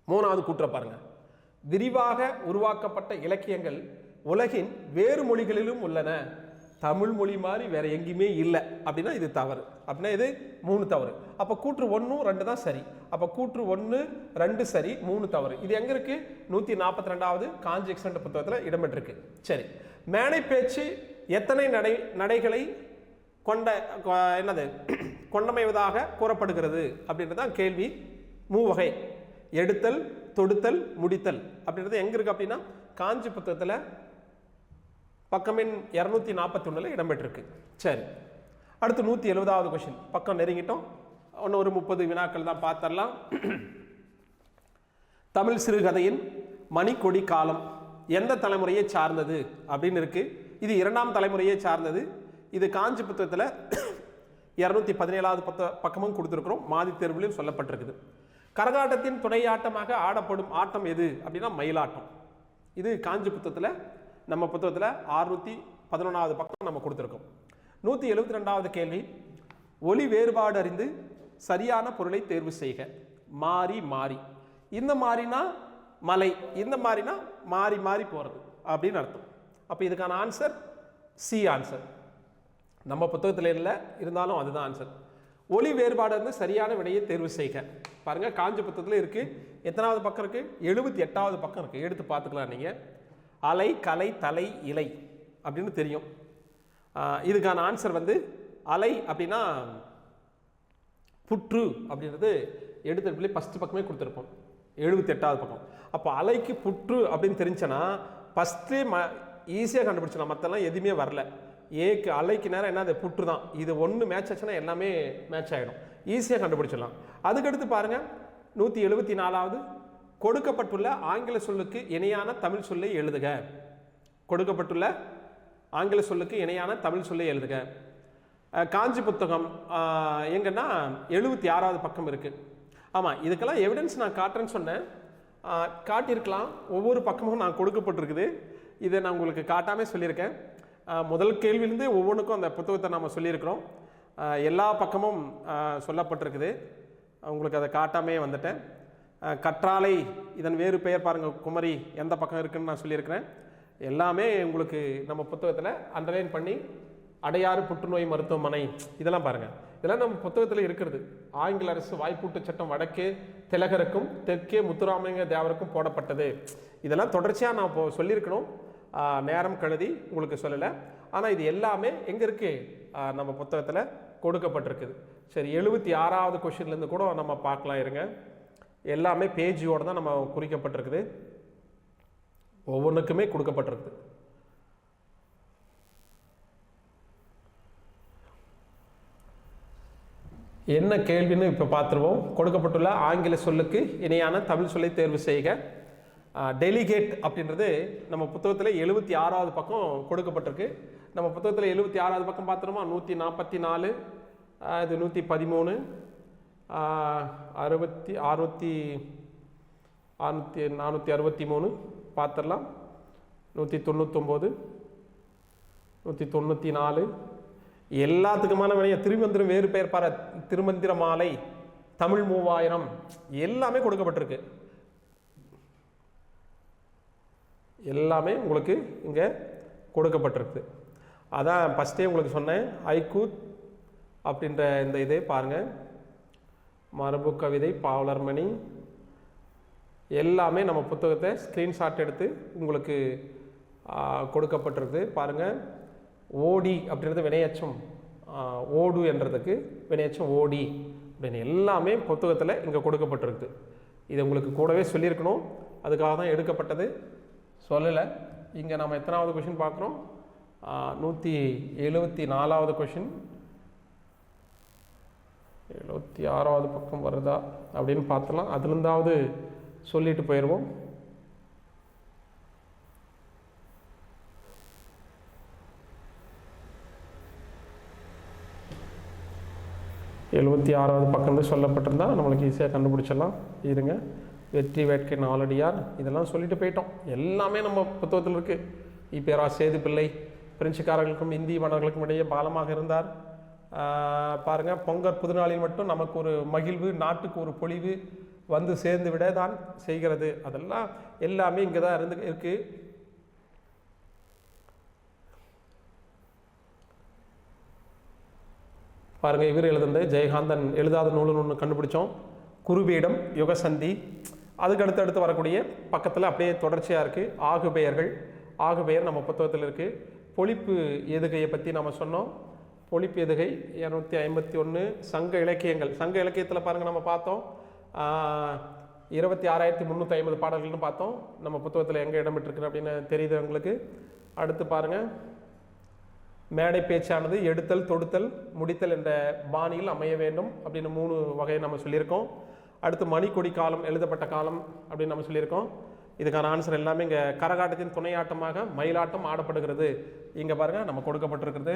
3வது கூற்ற பாருங்க, விரிவாக உருவாக்கப்பட்ட இலக்கியங்கள் உலகின் வேறு மொழிகளிலும் உள்ளன, தமிழ் மொழி மாதிரி வேற எங்கேயுமே இல்லை அப்படின்னா இது தவறு. அப்படின்னா இது 3 தவறு. அப்போ கூற்று 1 2 தான் சரி. அப்போ கூற்று 1 2 சரி, 3 தவறு. இது எங்க இருக்கு, 142வது காஞ்சி எக்ஸலண்ட் புத்தகத்தில் இடம்பெற்றிருக்கு. சரி, மேடை பேச்சு எத்தனை நடைகளை கொண்டமைவதாக கூறப்படுகிறது அப்படின்றதான் கேள்வி. 3 வகை, எடுத்தல், தொடுத்தல், முடித்தல் அப்படின்றது எங்க இருக்கு அப்படின்னா காஞ்சி புத்தகத்தில் பக்கம் எண் 241 இடம்பெற்றிருக்கு. சரி, அடுத்து 170வது கொஸ்டின், பக்கம் நெருங்கிட்டோம். இன்னும் ஒரு 30 வினாக்கள் தான் பார்த்தரலாம். தமிழ் சிறுகதையின் மணிக்கொடி காலம் எந்த தலைமுறையை சார்ந்தது அப்படின்னு இருக்கு. இது 2ஆம் தலைமுறையை சார்ந்தது. இது காஞ்சி புத்தகத்தில் 217வது பக்கமும் கொடுத்துருக்கிறோம். மாதிரி தேர்வுலையும் சொல்லப்பட்டிருக்குது. கரகாட்டத்தின் துணையாட்டமாக ஆடப்படும் ஆட்டம் எது அப்படின்னா மயிலாட்டம். இது காஞ்சி புத்தகத்தில், நம்ம புத்தகத்தில் 611வது பக்கம் நம்ம கொடுத்துருக்கோம். 172வது கேள்வி, ஒலி வேறுபாடு அறிந்து சரியான பொருளை தேர்வு செய்க. மாறி மாறி, இந்த மாறினா மலை, இந்த மாறினா மாறி மாறி போகிறது அப்படின்னு அர்த்தம். அப்போ இதுக்கான ஆன்சர் சி ஆன்சர். நம்ம புத்தகத்தில் இல்லை, இருந்தாலும் அதுதான் ஆன்சர். ஒலி வேறுபாடு இருந்து சரியான விடையை தேர்வு செய்க. பாருங்க, காஞ்சி புத்தகத்தில் இருக்கு. எத்தனாவது பக்கம் இருக்கு, 78வது பக்கம் இருக்கு. எடுத்து பார்த்துக்கலாம் நீங்க. அலை, கலை, தலை, இலை அப்படின்னு தெரியும். இதுக்கான ஆன்சர் அலை அப்படின்னா புற்று அப்படின்றது எடுத்து ஃபர்ஸ்ட் பக்கமே கொடுத்துருப்போம், 78வது பக்கம். அப்போ அலைக்கு புற்று அப்படின்னு தெரிஞ்சனா ஃபர்ஸ்டே ஈஸியாக கண்டுபிடிச்சலாம். மற்றெல்லாம் எதுவுமே வரல. ஏக்கு அலைக்கு நேரம் என்ன, அது புற்று தான். இது 1 மேட்ச் ஆச்சுன்னா எல்லாமே மேட்ச் ஆகிடும், ஈஸியாக கண்டுபிடிச்சிடலாம். அதுக்கடுத்து பாருங்க, 174வது, கொடுக்கப்பட்டுள்ள ஆங்கில சொல்லுக்கு இணையான தமிழ் சொல்லை எழுதுக. கொடுக்கப்பட்டுள்ள ஆங்கில சொல்லுக்கு இணையான தமிழ் சொல்லை எழுதுக. காஞ்சி புத்தகம் எங்கன்னா 76வது பக்கம் இருக்குது. ஆமாம், இதுக்கெல்லாம் எவிடன்ஸ் நான் காட்டுறேன்னு சொன்னேன், காட்டியிருக்கலாம். ஒவ்வொரு பக்கமும் நான் கொடுக்கப்பட்டிருக்குது. இதை நான் உங்களுக்கு காட்டாமல் சொல்லியிருக்கேன். முதல் கேள்வியிலேருந்து ஒவ்வொன்றுக்கும் அந்த புத்தகத்தை நாம் சொல்லியிருக்கிறோம். எல்லா பக்கமும் சொல்லப்பட்டிருக்குது. உங்களுக்கு அதை காட்டாமே வந்துட்டேன். கற்றாழை இதன் வேறு பெயர் பாருங்கள், குமரி எந்த பக்கம் இருக்குதுன்னு நான் சொல்லியிருக்கிறேன். எல்லாமே உங்களுக்கு நம்ம புத்தகத்தில் அண்டர்லைன் பண்ணி, அடையாறு புற்றுநோய் மருத்துவமனை இதெல்லாம் பாருங்கள், இதெல்லாம் நம்ம புத்தகத்தில் இருக்கிறது. ஆங்கில அரசு வாய்ப்பூட்டு சட்டம் வடக்கே திலகருக்கும் தெற்கே முத்துராமலிங்க தேவருக்கும் போடப்பட்டது. இதெல்லாம் தொடர்ச்சியாக நான் இப்போ சொல்லியிருக்கணும், நேரம் கழுதி உங்களுக்கு சொல்லலை. ஆனால் இது எல்லாமே எங்கே இருக்குது, நம்ம புத்தகத்தில் கொடுக்கப்பட்டிருக்குது. சரி, 76வது கொஷின்லேருந்து கூட நம்ம பார்க்கலாம். இருங்க, எல்லாமே பேஜோடு தான் நம்ம குறிக்கப்பட்டிருக்குது, ஒவ்வொன்றுக்குமே கொடுக்கப்பட்டிருக்குது. என்ன கேள்வின்னு இப்போ பார்த்துருவோம். கொடுக்கப்பட்டுள்ள ஆங்கில சொல்லுக்கு இணையான தமிழ் சொல்லை தேர்வு செய்க. டெலிகேட் அப்படின்றது நம்ம புத்தகத்தில் 76வது பக்கம் கொடுக்கப்பட்டிருக்கு. நம்ம புத்தகத்தில் 76வது பக்கம் பார்த்துருமா, 144, இது 113, 463 பார்த்துடலாம். 199, 194 எல்லாத்துக்குமான வினைய திருமந்திரம் வேறு பெயர் பாரு, திருமந்திர மாலை, தமிழ் 3000 எல்லாமே கொடுக்கப்பட்டிருக்கு. எல்லாமே உங்களுக்கு இங்கே கொடுக்கப்பட்டிருக்கு. அதான் ஃபஸ்ட்டே உங்களுக்கு சொன்னேன், ஐக்கூத் அப்படின்ற இந்த இதே பாருங்கள், மரபு கவிதை, பாவலர்மணி எல்லாமே நம்ம புத்தகத்தை ஸ்க்ரீன்ஷாட் எடுத்து உங்களுக்கு கொடுக்கப்பட்டிருக்கு. பாருங்கள், ஓடி அப்படின்றது வினையச்சம், ஓடு என்றதுக்கு வினையச்சம் ஓடி அப்படின்னு எல்லாமே புத்தகத்தில் இங்கே கொடுக்கப்பட்டிருக்கு. இது உங்களுக்கு கூடவே சொல்லியிருக்கணும், அதுக்காக தான் எடுக்கப்பட்டது, சொல்லலை. இங்கே நம்ம எத்தனாவது கொஷின் பார்க்குறோம், 174வது கொஷின், 76வது பக்கம் வருதா அப்படின்னு பார்த்தலாம். அதுலேருந்தாவது சொல்லிட்டு போயிடுவோம். 76வது பக்கம் சொல்லப்பட்டிருந்தால் நம்மளுக்கு ஈஸியாக கண்டுபிடிச்சிடலாம். இருங்க, வெற்றி வேட்கை நாலடியார் இதெல்லாம் சொல்லிட்டு போயிட்டோம். எல்லாமே நம்ம புத்தகத்தில் இருக்குது. இப்பேரா சேது பிள்ளை பிரெஞ்சுக்காரர்களுக்கும் இந்திய மன்னர்களுக்கும் இடையே பாலமாக இருந்தார். பாருங்கள், பொங்கல் புதுநாளில் மட்டும் நமக்கு ஒரு மகிழ்வு, நாட்டுக்கு ஒரு பொழிவு வந்து சேர்ந்து விட தான் செய்கிறது. அதெல்லாம் எல்லாமே இங்கே தான் இருக்குது. பாருங்கள், இவர் எழுதுனது ஜெயகாந்தன் எழுதாத நூலுன்னு ஒன்று கண்டுபிடிச்சோம். குருபீடம், யுகசந்தி, அதுக்கு அடுத்து வரக்கூடிய பக்கத்தில் அப்படியே தொடர்ச்சியாக இருக்குது. ஆகுபெயர்கள், ஆகுபெயர் நம்ம புத்தகத்தில் இருக்குது. பொழிப்பு எதுகையை பற்றி நம்ம சொன்னோம். பொழிப்பு எதுகை 251. சங்க இலக்கியங்கள், சங்க இலக்கியத்தில் பாருங்கள் நம்ம பார்த்தோம் 26,350 பாடல்கள்னு பார்த்தோம். நம்ம புத்தகத்தில் எங்கே இடம்பெற்றிருக்கு அப்படின்னு தெரியுது உங்களுக்கு. அடுத்து பாருங்கள், மேடை பேச்சானது எடுத்தல், தொடுத்தல், முடித்தல் என்ற பாணியில் அமைய வேண்டும் அப்படின்னு 3 வகையை நம்ம சொல்லியிருக்கோம். அடுத்து மணிக்கொடி காலம், எழுதப்பட்ட காலம் அப்படின்னு நம்ம சொல்லியிருக்கோம். இதுக்கான ஆன்சர் எல்லாமே இங்கே கரகாட்டத்தின் துணையாட்டமாக மயிலாட்டம் ஆடப்படுகிறது. இங்கே பாருங்கள் நம்ம கொடுக்கப்பட்டிருக்கிறது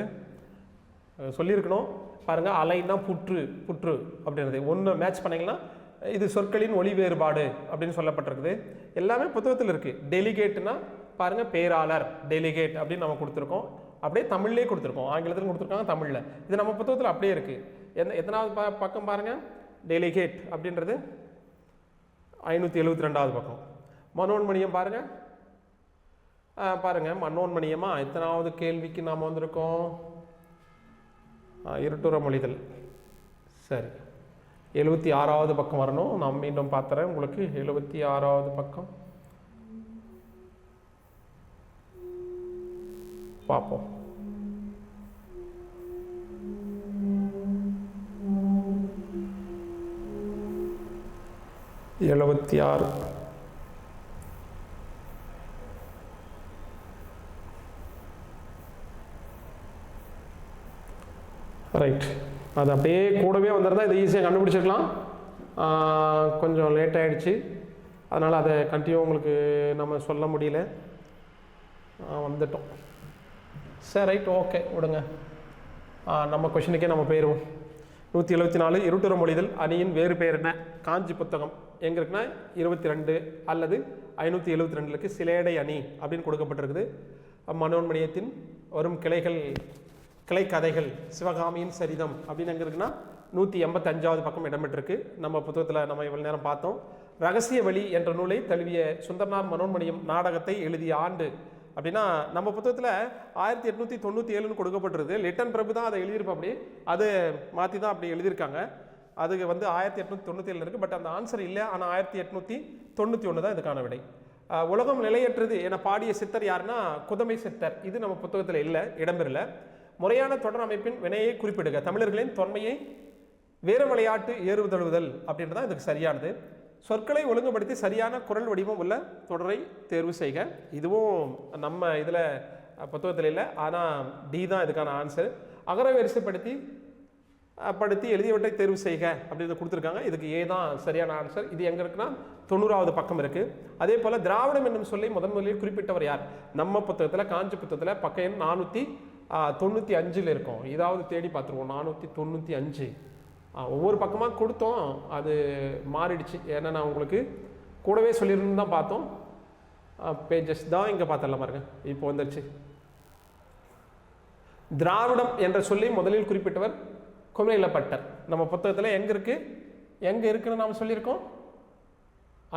சொல்லியிருக்கணும். பாருங்கள், அலைன்னா புற்று, புற்று அப்படின்றது ஒன்று மேட்ச் பண்ணிங்கன்னா இது சொற்களின் ஒளி வேறுபாடு அப்படின்னு சொல்லப்பட்டிருக்குது. எல்லாமே புத்தகத்தில் இருக்குது. டெலிகேட்னா பாருங்கள், பேராளர், டெலிகேட் அப்படின்னு நம்ம கொடுத்துருக்கோம். அப்படியே தமிழ்லேயே கொடுத்துருக்கோம், ஆங்கிலத்திலும் கொடுத்துருக்காங்க, தமிழில். இது நம்ம புத்தகத்தில் அப்படியே இருக்குது. எத்தனாவது பக்கம் பாருங்கள், டெலிகேட் அப்படின்றது 572வது பக்கம். மனோன்மணியம் பாருங்கள், பாருங்கள் மனோன்மணியமாக எத்தனாவது கேள்விக்கு நாம் வந்திருக்கோம், இருட்டுற மொழிதல். சரி, 76வது பக்கம் வரணும். நான் மீண்டும் பார்த்துறேன் உங்களுக்கு. 76வது பக்கம் பார்ப்போம். ரைட், அது அப்படியே கூடவே வந்திருந்தால் இதை ஈஸியாக கண்டுபிடிச்சிருக்கலாம். கொஞ்சம் லேட் ஆகிடுச்சு, அதனால் அதை கண்டினியூ உங்களுக்கு நம்ம சொல்ல முடியல. வந்துட்டோம். சரி, ரைட், ஓகே, விடுங்க. நம்ம கொஷினுக்கே நம்ம போயிடுவோம். 174 இருட்டுற மொழிதல் அணியின் வேறு பேர் என்ன? காஞ்சி புத்தகம் எங்கே இருக்குன்னா 22 அல்லது 572 சிலேடை அணி அப்படின்னு கொடுக்கப்பட்டிருக்குது. மனோன்மணியத்தின் வரும் கிளை கதைகள் சிவகாமியின் சரிதம் அப்படின்னு எங்கே இருக்குன்னா 185வது பக்கம் இடம்பெற்றிருக்கு. நம்ம புத்தகத்தில் நம்ம இவ்வளோ நேரம் பார்த்தோம். ரகசிய வழி என்ற நூலை தழுவிய சுந்தரனார் மனோன்மணியம் நாடகத்தை எழுதிய ஆண்டு அப்படின்னா நம்ம புத்தகத்தில் 1897 கொடுக்கப்பட்டிருக்கு. லிட்டன் பிரபு தான் அதை எழுதியிருப்போம். அப்படி அது மாற்றி தான் அப்படி எழுதியிருக்காங்க. அதுக்கு 1897 இருக்குது. பட் அந்த ஆன்சர் இல்லை. ஆனால் 1891 தான் இதுக்கான விடை. உலகம் நிலையற்றது என பாடிய சித்தர் யாருன்னா குதமை சித்தர். இது நம்ம புத்தகத்தில் இல்லை, இடம்பெறல. முறையான தொடர் அமைப்பின் வினையை குறிப்பிடுக. தமிழர்களின் தொன்மையை வேறு விளையாட்டு ஏறுதழுவுதல் அப்படின்றதான் இதுக்கு சரியானது. சொற்களை ஒழுங்குபடுத்தி சரியான குரல் வடிவம் உள்ள தொடரை தேர்வு செய்க. இதுவும் நம்ம இதில் புத்தகத்தில் இல்லை, ஆனால் டி தான் இதுக்கான ஆன்சர். அகர வரிசைப்படுத்தி எழுதியவற்றை தேர்வு செய்க அப்படின்னு கொடுத்துருக்காங்க. இதுக்கு ஏ தான் சரியான ஆன்சர். இது எங்கே இருக்குன்னா 90வது பக்கம் இருக்குது. அதே போல் திராவிடம் என்னும் சொல்லி முதலில் குறிப்பிட்டவர் யார்? நம்ம புத்தகத்தில் காஞ்சி புத்தகத்தில் பக்கம் எண் 495 இருக்கும். இதாவது தேடி பார்த்துருவோம். 495 ஒவ்வொரு பக்கமாக கொடுத்தோம், அது மாறிடுச்சு. ஏன்னா நான் உங்களுக்கு கூடவே சொல்லியிருந்து தான் பார்த்தோம். பேஜஸ் தான் இங்கே பார்த்துடலாம் பாருங்க, இப்போ வந்துருச்சு. திராவிடம் என்ற சொல்லி முதலில் குறிப்பிட்டவர் குமரிலப்பட்டர். நம்ம புத்தகத்தில் எங்கே இருக்குன்னு நாம் சொல்லியிருக்கோம்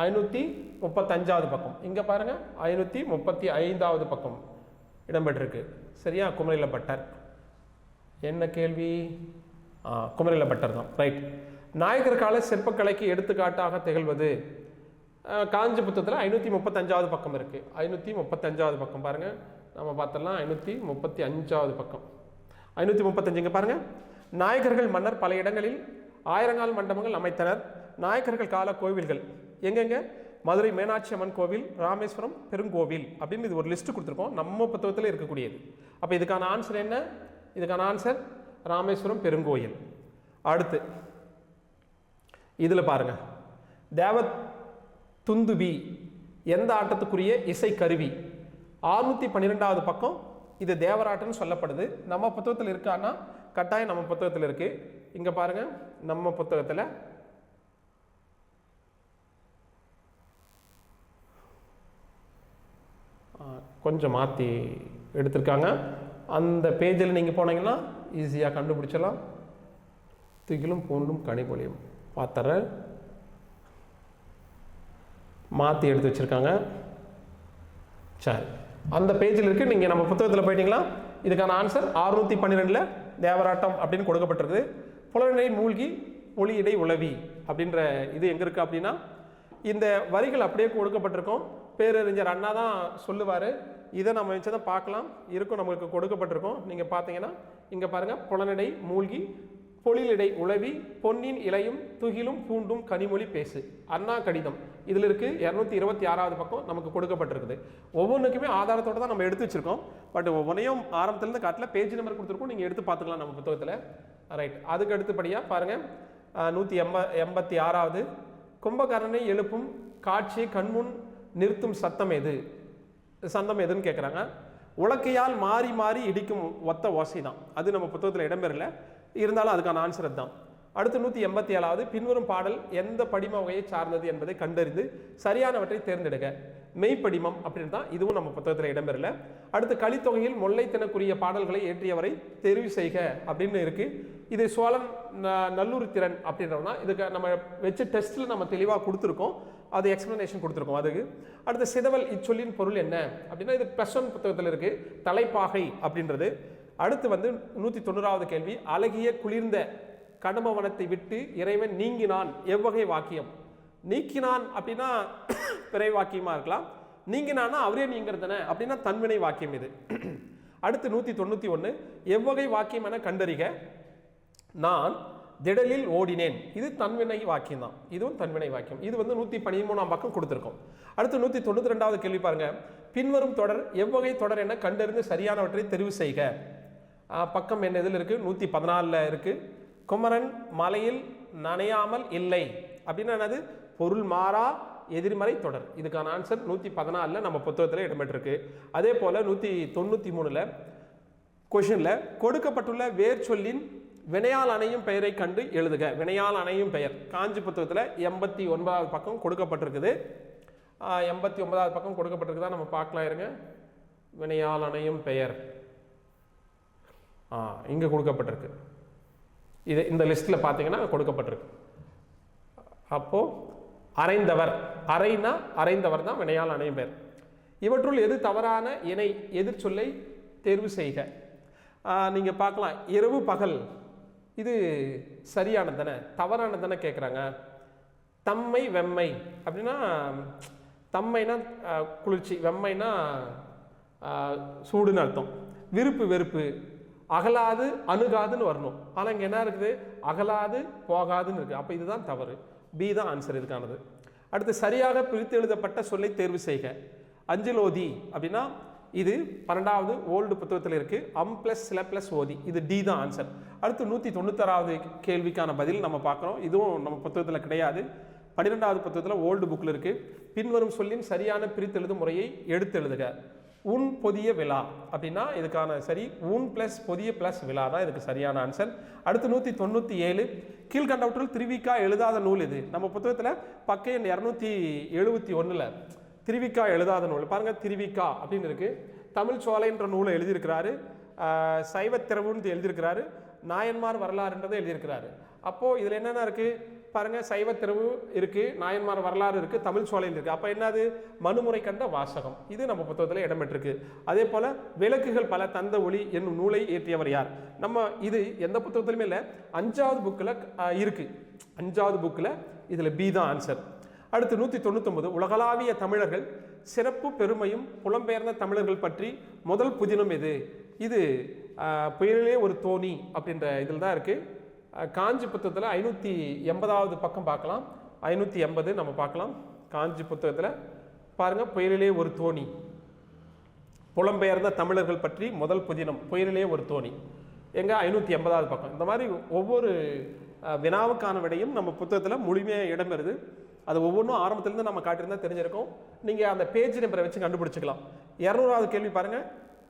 535வது பக்கம். இங்கே பாருங்கள் 535வது பக்கம் இடம்பெற்றிருக்கு. சரியா? குமரிலப்பட்டர். என்ன கேள்வி? குமரிலப்பட்டர் தான். ரைட். நாயக்கர் கால சிற்பக்கலைக்கு எடுத்துக்காட்டாக திகழ்வது காஞ்சி புத்தகத்தில் 535வது பக்கம் இருக்குது. 535வது பக்கம் பாருங்கள், நம்ம பார்த்தலாம். 535வது பக்கம் 535 இங்கே பாருங்கள். நாயக்கர்கள் மன்னர் பல இடங்களில் ஆயிரங்கால் மண்டபங்கள் அமைத்தனர். நாயக்கர்கள் கால கோவில்கள் எங்கெங்க? மதுரை மீனாட்சி அம்மன் கோவில், ராமேஸ்வரம் பெருங்கோவில் அப்படின்னு இது ஒரு லிஸ்ட் கொடுத்துருக்கோம். நம்ம புத்தகத்தில் இருக்கக்கூடியது. அப்போ இதுக்கான ஆன்சர் என்ன? இதுக்கான ஆன்சர் ராமேஸ்வரம் பெருங்கோயில். அடுத்து இதில் பாருங்க, தேவ துந்துபி எந்த ஆட்டத்துக்குரிய இசை கருவி? 612வது பக்கம். இது தேவராட்டம்னு சொல்லப்படுது. நம்ம புத்தகத்தில் இருக்கான்னா கட்டாயம் நம்ம புத்தகத்தில் இருக்கு. இங்க பாருங்க, நம்ம புத்தகத்தில் கொஞ்சம் மாற்றி எடுத்திருக்காங்க. அந்த பேஜில் நீங்கள் போனீங்கன்னா ஈஸியாக கண்டுபிடிச்சலாம். திகிலும் பூண்டும் கனிபொழியும் பார்த்தறேன், மாற்றி எடுத்து வச்சுருக்காங்க. சரி, அந்த பேஜில் இருக்குது. நீங்கள் நம்ம புத்தகத்தில் போயிட்டீங்களா இதுக்கான ஆன்சர் 612 தேவராட்டம் அப்படின்னு கொடுக்கப்பட்டிருக்கு. புலனை மூழ்கி ஒளியிடை உளவி அப்படின்ற இது எங்கே இருக்குது அப்படின்னா இந்த வரிகள் அப்படியே கொடுக்கப்பட்டிருக்கோம். பேரறிஞர் அண்ணா தான் சொல்லுவார். இதை நம்ம வச்சு தான் பார்க்கலாம் இருக்கும், நம்மளுக்கு கொடுக்கப்பட்டிருக்கோம். நீங்கள் பார்த்தீங்கன்னா இங்கே பாருங்கள், புலனடை மூழ்கி பொழிலிடை உளவி பொன்னின் இலையும் துகிலும் பூண்டும் கனிமொழி பேசு அண்ணா கடிதம் இதில் இருக்குது. 226வது பக்கம் நமக்கு கொடுக்கப்பட்டிருக்குது. ஒவ்வொன்றுக்குமே ஆதாரத்தோடு தான் நம்ம எடுத்து வச்சுருக்கோம். பட் ஒவ்வொன்றையும் ஆரம்பத்துலேருந்து காட்டில் பேஜ் நம்பர் கொடுத்துருக்கோம், நீங்கள் எடுத்து பார்த்துக்கலாம் நம்ம புத்தகத்தில். ரைட். அதுக்கு அடுத்தபடியாக பாருங்கள் 186வது கும்பகர்ணனை எழுப்பும் காட்சியை கண்முன் நிறுத்தும் சத்தம் எதுன்னு கேட்குறாங்க. உலக்கையால் மாறி மாறி இடிக்கும் ஒத்த ஓசை தான். அது நம்ம புத்தகத்தில் இடம்பெறல, இருந்தாலும் அதுக்கான ஆன்சர் தான். அடுத்து 187வது பின்வரும் பாடல் எந்த படிம வகையை சார்ந்தது என்பதை கண்டறிந்து சரியானவற்றை தேர்ந்தெடுக்க. மெய்ப்படிமம் அப்படின்னு தான், இதுவும் நம்ம புத்தகத்தில் இடம்பெறல. அடுத்து கலித்தொகையில் முல்லை தினக்குரிய பாடல்களை ஏற்றியவரை தெரிவு செய்க அப்படின்னு இருக்கு. இது சோழன் நல்லூர் திறன் அப்படின்றோம்னா இதுக்கு நம்ம வச்சு டெஸ்ட்டில் நம்ம தெளிவாக கொடுத்துருக்கோம், அது எக்ஸ்பிளனேஷன் கொடுத்துருக்கோம். அதுக்கு அடுத்து சிதவல் இச்சொல்லின் பொருள் என்ன அப்படின்னா இது +1 புத்தகத்தில் இருக்கு, தலைப்பாகை அப்படின்றது. அடுத்து 190வது கேள்வி, அழகிய குளிர்ந்த கடம்பவனத்தை விட்டு இறைவன் நீங்கினான் எவ்வகை வாக்கியம்? நீக்கினான் அப்படின்னா பிறை வாக்கியமா இருக்கலாம், நீங்கினான்னா அவரே நீங்கிறதுன அப்படின்னா தன்வினை வாக்கியம் இது. அடுத்து 191 எவ்வகை வாக்கியம் என கண்டறிக. நான் திடலில் ஓடினேன், இது தன்வினை வாக்கியம் தான், இதுவும் தன்வினை வாக்கியம். இது 113ஆம் பக்கம் கொடுத்துருக்கோம். அடுத்து 192வது கேள்வி பாருங்க, பின்வரும் தொடர் எவ்வகை தொடர் என கண்டறிந்து சரியானவற்றை தெரிவு செய்க. பக்கம் என்ன இதில் இருக்கு? 114ல் இருக்கு. குமரன் மலையில் நனையாமல் இல்லை அப்படின்னா என்னது? பொருள் மாறா எதிர்மறை தொடர். இதுக்கான ஆன்சர் 114 நம்ம புத்தகத்தில் இடம்பெற்றிருக்கு. அதே போல் 193 கொஷினில் கொடுக்கப்பட்டுள்ள வேர் சொல்லின் வினையால் அணையும் பெயரை கண்டு எழுதுக. வினையால் அணையும் பெயர் காஞ்சி புத்தகத்தில் 89வது பக்கம் கொடுக்கப்பட்டிருக்குது. 89வது பக்கம் கொடுக்கப்பட்டிருக்குதா நம்ம பார்க்கலாம் இருங்க. வினையால் அணையும் பெயர் இங்கே கொடுக்கப்பட்டிருக்கு. இது இந்த லிஸ்ட்டில் பார்த்தீங்கன்னா கொடுக்கப்பட்டிருக்கு. அப்போது அரைந்தவர், அரைனா அரைந்தவர் தான் வினையால் அணையும் பெயர். இவற்றுள் எது தவறான இணை எதிர் சொல்லை தேர்வு செய்க. நீங்கள் பார்க்கலாம் இரவு பகல் இது சரியானது தானே தவறானது தானே கேட்குறாங்க. தம்மை வெம்மை அப்படின்னா தம்மைனா குளிர்ச்சி, வெம்மைனா சூடுன்னு அர்த்தம். விருப்பு வெறுப்பு, அகலாது அணுகாதுன்னு வரணும். ஆனால் இங்கே என்ன இருக்குது, அகலாது போகாதுன்னு இருக்குது. அப்போ இதுதான் தவறு. பி தான் ஆன்சர் இதுக்கானது. அடுத்து சரியாக பிரித்து எழுதப்பட்ட சொல்லை தேர்வு செய்க. அஞ்சலோதி அப்படின்னா இது 12வது ஓல்டு புத்தகத்தில் இருக்குது. அம் ப்ளஸ் சில ப்ளஸ் ஓதி, இது டி தான் ஆன்சர். அடுத்து 196வது கேள்விக்கான பதில் நம்ம பார்க்குறோம். இதுவும் நம்ம புத்தகத்தில் கிடையாது, 12வது புத்தகத்தில் ஓல்டு புக்கில் இருக்குது. பின்வரும் சொல்லின் சரியான பிரித்தெழுது முறையை எடுத்து எழுதுக. உன் பொதிய விழா அப்படின்னா இதுக்கான சரி உன் ப்ளஸ் பொதிய ப்ளஸ் விழா தான் இதுக்கு சரியான ஆன்சர். அடுத்து 197 கீழ்கண்டவற்றில் திருவிக்கா எழுதாத நூல் இது. நம்ம புத்தகத்தில் பக்கம் 271 திருவிக்கா எழுதாத நூல் பாருங்கள். திருவிக்கா அப்படின்னு இருக்குது. தமிழ் சோலைன்ற நூலை எழுதியிருக்கிறாரு. சைவத்திரவுன்னு எழுதியிருக்கிறாரு. நாயன்மார் வரலாறுன்றதை எழுதியிருக்கிறாரு. அப்போது இதில் என்னென்ன இருக்குது பாருங்கள். சைவத்திரவு இருக்குது, நாயன்மார் வரலாறு இருக்குது, தமிழ் சோலையில் இருக்குது. அப்போ என்னது, மனுமுறை கண்ட வாசகம், இது நம்ம புத்தகத்தில் இடம்பெற்றிருக்கு. அதே போல் விளக்குகள் பல தந்த ஒளி என்னும் நூலை இயற்றியவர் யார். நம்ம இது எந்த புத்தகத்திலுமே இல்லை, 5வது புக்கில் இருக்குது. 5வது புக்கில் இதில் பி தான் ஆன்சர். அடுத்து 199 உலகளாவிய தமிழர்கள் சிறப்பு பெருமையும் புலம்பெயர்ந்த தமிழர்கள் பற்றி முதல் புதினம் எது. இது புயலிலே ஒரு தோணி அப்படின்ற இதில் தான் இருக்குது. காஞ்சி புத்தகத்தில் 580வது பக்கம் பார்க்கலாம். 580 நம்ம பார்க்கலாம். காஞ்சி புத்தகத்தில் பாருங்கள், புயலிலே ஒரு தோணி, புலம்பெயர்ந்த தமிழர்கள் பற்றி முதல் புதினம், புயலிலே ஒரு தோணி, எங்கே 580வது பக்கம். இந்த மாதிரி ஒவ்வொரு வினாவுக்கான விடையும் நம்ம புத்தகத்தில் முழுமையாக இடம்பெறுது. அது ஒவ்வொன்றும் ஆரம்பத்திலேருந்து நம்ம காட்டியிருந்தால் தெரிஞ்சிருக்கும். நீங்கள் அந்த பேஜ் நம்பரை வச்சு கண்டுபிடிச்சிக்கலாம். 200வது கேள்வி பாருங்கள்.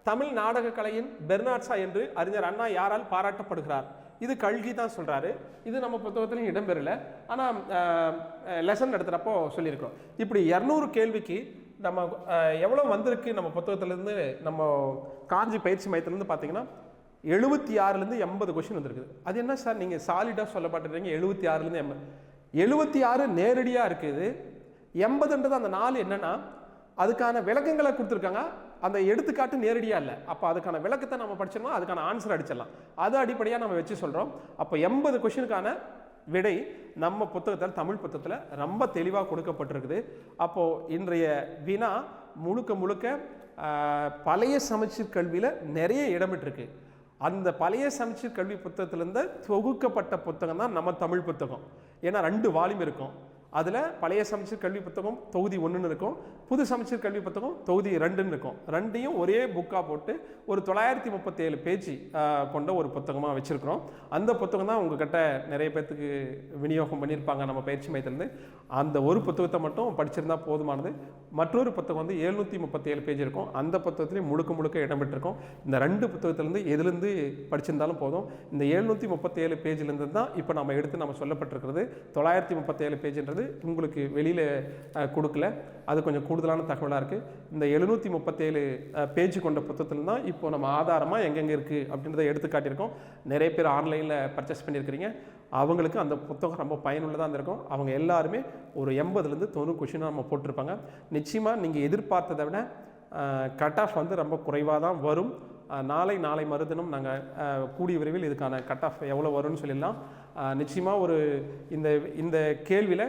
தமிழ் நாடக கலையின் பெர்னாட்ஷா என்று அறிஞர் அண்ணா யாரால் பாராட்டப்படுகிறார். இது கல்கி தான் சொல்கிறாரு. இது நம்ம புத்தகத்திலையும் இடம்பெறல, ஆனால் லெசன் நடத்துகிறப்போ சொல்லியிருக்கோம். இப்படி 200 கேள்விக்கு நம்ம எவ்வளோ வந்திருக்கு நம்ம புத்தகத்திலேருந்து, நம்ம காஞ்சி பயிற்சி மையத்திலேருந்து பார்த்தீங்கன்னா 76லேருந்து 80 கொஷின் வந்திருக்குது. அது என்ன சார் நீங்கள் சாலிடாக சொல்லப்பட்டுறீங்க, 76லேருந்து 80? 76 நேரடியாக இருக்குது. 80ன்றது அந்த 4 என்னென்னா அதுக்கான விளக்கங்களை கொடுத்துருக்காங்க. அந்த எடுத்துக்காட்டு நேரடியாக இல்லை. அப்போ அதுக்கான விளக்கத்தை நம்ம படிச்சோம்னா அதுக்கான ஆன்சர் அடிச்சிடலாம். அது அடிப்படையாக நம்ம வச்சு சொல்கிறோம். அப்போ 80 கொஷினுக்கான விடை நம்ம புத்தகத்தில், தமிழ் புத்தகத்தில் ரொம்ப தெளிவாக கொடுக்கப்பட்டிருக்குது. அப்போது இன்றைய வினா முழுக்க முழுக்க பழைய சமச்சீர் கல்வியில் நிறைய இடம்பெற்றிருக்கு. அந்த பழைய சமச்சீர் கல்வி புத்தகத்திலேருந்து தொகுக்கப்பட்ட புத்தகம் தான் நம்ம தமிழ் புத்தகம். ஏன்னா 2 வால்யூம் இருக்கும். அதில் பழைய சமச்சீர் கல்வி புத்தகம் தொகுதி 1ன்னு இருக்கும், புது சமச்சீர் கல்வி புத்தகம் தொகுதி 2ன்னு இருக்கும். ரெண்டையும் ஒரே புக்காக போட்டு ஒரு 937 பேஜ் கொண்ட ஒரு புத்தகமாக வச்சுருக்கிறோம். அந்த புத்தகம் தான் உங்கள்கிட்ட நிறைய பேர்த்துக்கு விநியோகம் பண்ணியிருப்பாங்க நம்ம பயிற்சி மையத்திலேருந்து. அந்த ஒரு புத்தகத்தை மட்டும் படிச்சிருந்தா போதுமானது. மற்றொரு புத்தகம் வந்து 737 பேஜ் இருக்கும். அந்த புத்தகத்துலேயும் முழுக்க முழுக்க இடம்பெற்றிருக்கும். இந்த 2 புத்தகத்திலேருந்து எதுலேருந்து படிச்சிருந்தாலும் போதும். இந்த 737 பேஜ்லேருந்து தான் இப்போ நம்ம எடுத்து நம்ம சொல்லப்பட்டிருக்கிறது. 937 பேஜ்ன்றது உங்களுக்கு வெளியில் கொடுக்கல, அது கொஞ்சம் கூடுதலான தகவலாக இருக்குது. இந்த 737 பேஜ் கொண்ட புத்தகத்தில் தான் இப்போ நம்ம ஆதாரமாக எங்கெங்கே இருக்குது அப்படின்றத எடுத்து காட்டியிருக்கோம். நிறைய பேர் ஆன்லைனில் பர்ச்சேஸ் பண்ணியிருக்கிறீங்க. அவங்களுக்கு அந்த புத்தகம் ரொம்ப பயனுள்ளதாக இருந்திருக்கும். அவங்க எல்லாருமே ஒரு 80லேருந்து 90 கொஷினாக நம்ம போட்டிருப்பாங்க. நிச்சயமாக நீங்கள் எதிர்பார்த்ததை விட கட் ஆஃப் வந்து ரொம்ப குறைவாக தான் வரும். நாளை மறுதினம் நாங்கள் கூடிய விரைவில் இதுக்கான கட் ஆஃப் எவ்வளோ வரும்னு சொல்லிடலாம். நிச்சயமாக ஒரு இந்த கேள்வியில்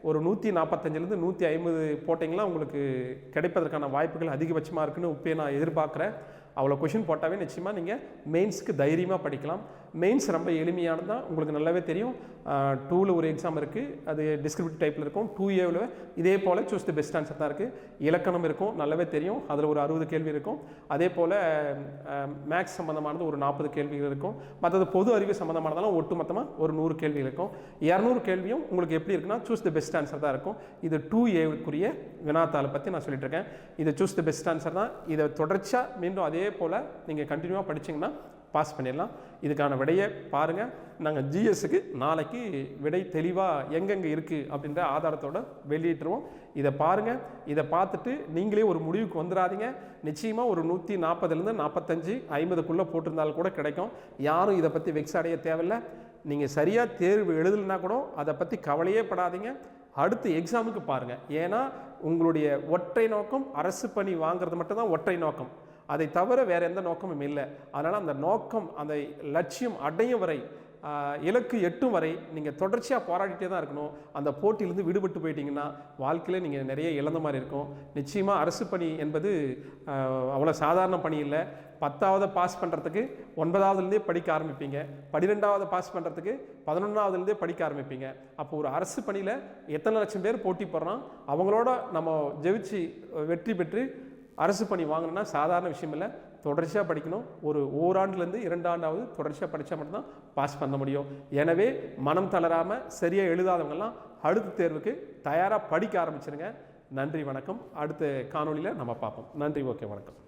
ஒரு 145லேருந்து 150 போட்டிங்களா உங்களுக்கு கிடைப்பதற்கான வாய்ப்புகள் அதிகபட்சமாக இருக்குன்னு நான் எதிர்பார்க்குறேன். அவ்வளோ கொஷின் போட்டாவே நிச்சயமாக நீங்கள் மெயின்ஸுக்கு தைரியமாக படிக்கலாம். மெயின்ஸ் ரொம்ப எளிமையானது தான், உங்களுக்கு நல்லாவே தெரியும். 2ல் ஒரு எக்ஸாம் இருக்குது, அது டிஸ்கிரிப்டிவ் டைப்பில் இருக்கும். 2Aவில் இதே போல் சூஸ் தி பெஸ்ட் ஆன்சர் தான் இருக்குது. இலக்கணம் இருக்கும், நல்லாவே தெரியும், அதில் ஒரு 60 கேள்வி இருக்கும். அதே போல் மேக்ஸ் சம்மந்தமானது ஒரு 40 கேள்விகள் இருக்கும். மற்றது பொது அறிவு சம்மந்தமானதெல்லாம் ஒட்டு மொத்தமாக ஒரு 100 கேள்விகள் இருக்கும். 200 கேள்வியும் உங்களுக்கு எப்படி இருக்குன்னா சூஸ் தி பெஸ்ட் ஆன்சர் தான் இருக்கும். இது 2Aவுக்குரிய வினாத்தாளை பற்றி நான் சொல்லிட்டு இருக்கேன். இது சூஸ் தி பெஸ்ட் ஆன்சர் தான். இதை தொடர்ச்சியாக மீண்டும் அதே போல் நீங்கள் கண்டினியூவாக படிச்சிங்கன்னா பாஸ் பண்ணிடலாம். இதுக்கான விடையை பாருங்கள். நாங்கள் ஜிஎஸ்க்கு நாளைக்கு விடை தெளிவாக எங்கெங்கே இருக்குது அப்படின்ற ஆதாரத்தோடு வெளியிட்டுருவோம். இதை பாருங்கள். இதை பார்த்துட்டு நீங்களே ஒரு முடிவுக்கு வந்துடாதீங்க. நிச்சயமாக ஒரு 140லேருந்து 45, 50க்குள்ளே போட்டிருந்தாலும் கூட கிடைக்கும். யாரும் இதை பற்றி வெக்ஸ் அடைய தேவையில்லை. நீங்கள் சரியாக தேர்வு எழுதலைன்னா கூட அதை பற்றி கவலையே படாதீங்க. அடுத்து எக்ஸாமுக்கு பாருங்கள். ஏன்னா உங்களுடைய ஒற்றை நோக்கம் அரசு பணி வாங்கிறது மட்டும்தான் ஒற்றை நோக்கம். அதை தவிர வேறு எந்த நோக்கமும் இல்லை. அதனால் அந்த நோக்கம், அந்த லட்சியம் அடையும் வரை, இலக்கு எட்டும் வரை நீங்கள் தொடர்ச்சியாக போராடிட்டே தான் இருக்கணும். அந்த போட்டியிலேருந்து விடுபட்டு போயிட்டீங்கன்னா வாழ்க்கையில் நீங்கள் நிறைய இழந்த மாதிரி இருக்கும். நிச்சயமாக அரசு பணி என்பது அவ்வளோ சாதாரண பணி இல்லை. 10வது பாஸ் பண்ணுறதுக்கு 9வதுலேருந்தே படிக்க ஆரம்பிப்பீங்க. 12வது பாஸ் பண்ணுறதுக்கு 11வதுலேருந்தே படிக்க ஆரம்பிப்பீங்க. அப்போ ஒரு அரசு பணியில் எத்தனை லட்சம் பேர் போட்டி போடுறோம், அவங்களோட நம்ம ஜெயிச்சு வெற்றி பெற்று அரசு பணி வாங்கணும்னா சாதாரண விஷயம் இல்லை. தொடர்ச்சியாக படிக்கணும். ஒரு ஓராண்டுலேருந்து 2 ஆண்டாவது தொடர்ச்சியாக படித்தா மட்டும்தான் பாஸ் பண்ண முடியும். எனவே மனம் தளராமல் சரியாக எழுதாதவங்கெல்லாம் அடுத்த தேர்வுக்கு தயாராக படிக்க ஆரம்பிச்சிருங்க. நன்றி, வணக்கம். அடுத்த காணொலியில் நம்ம பார்ப்போம். நன்றி, ஓகே, வணக்கம்.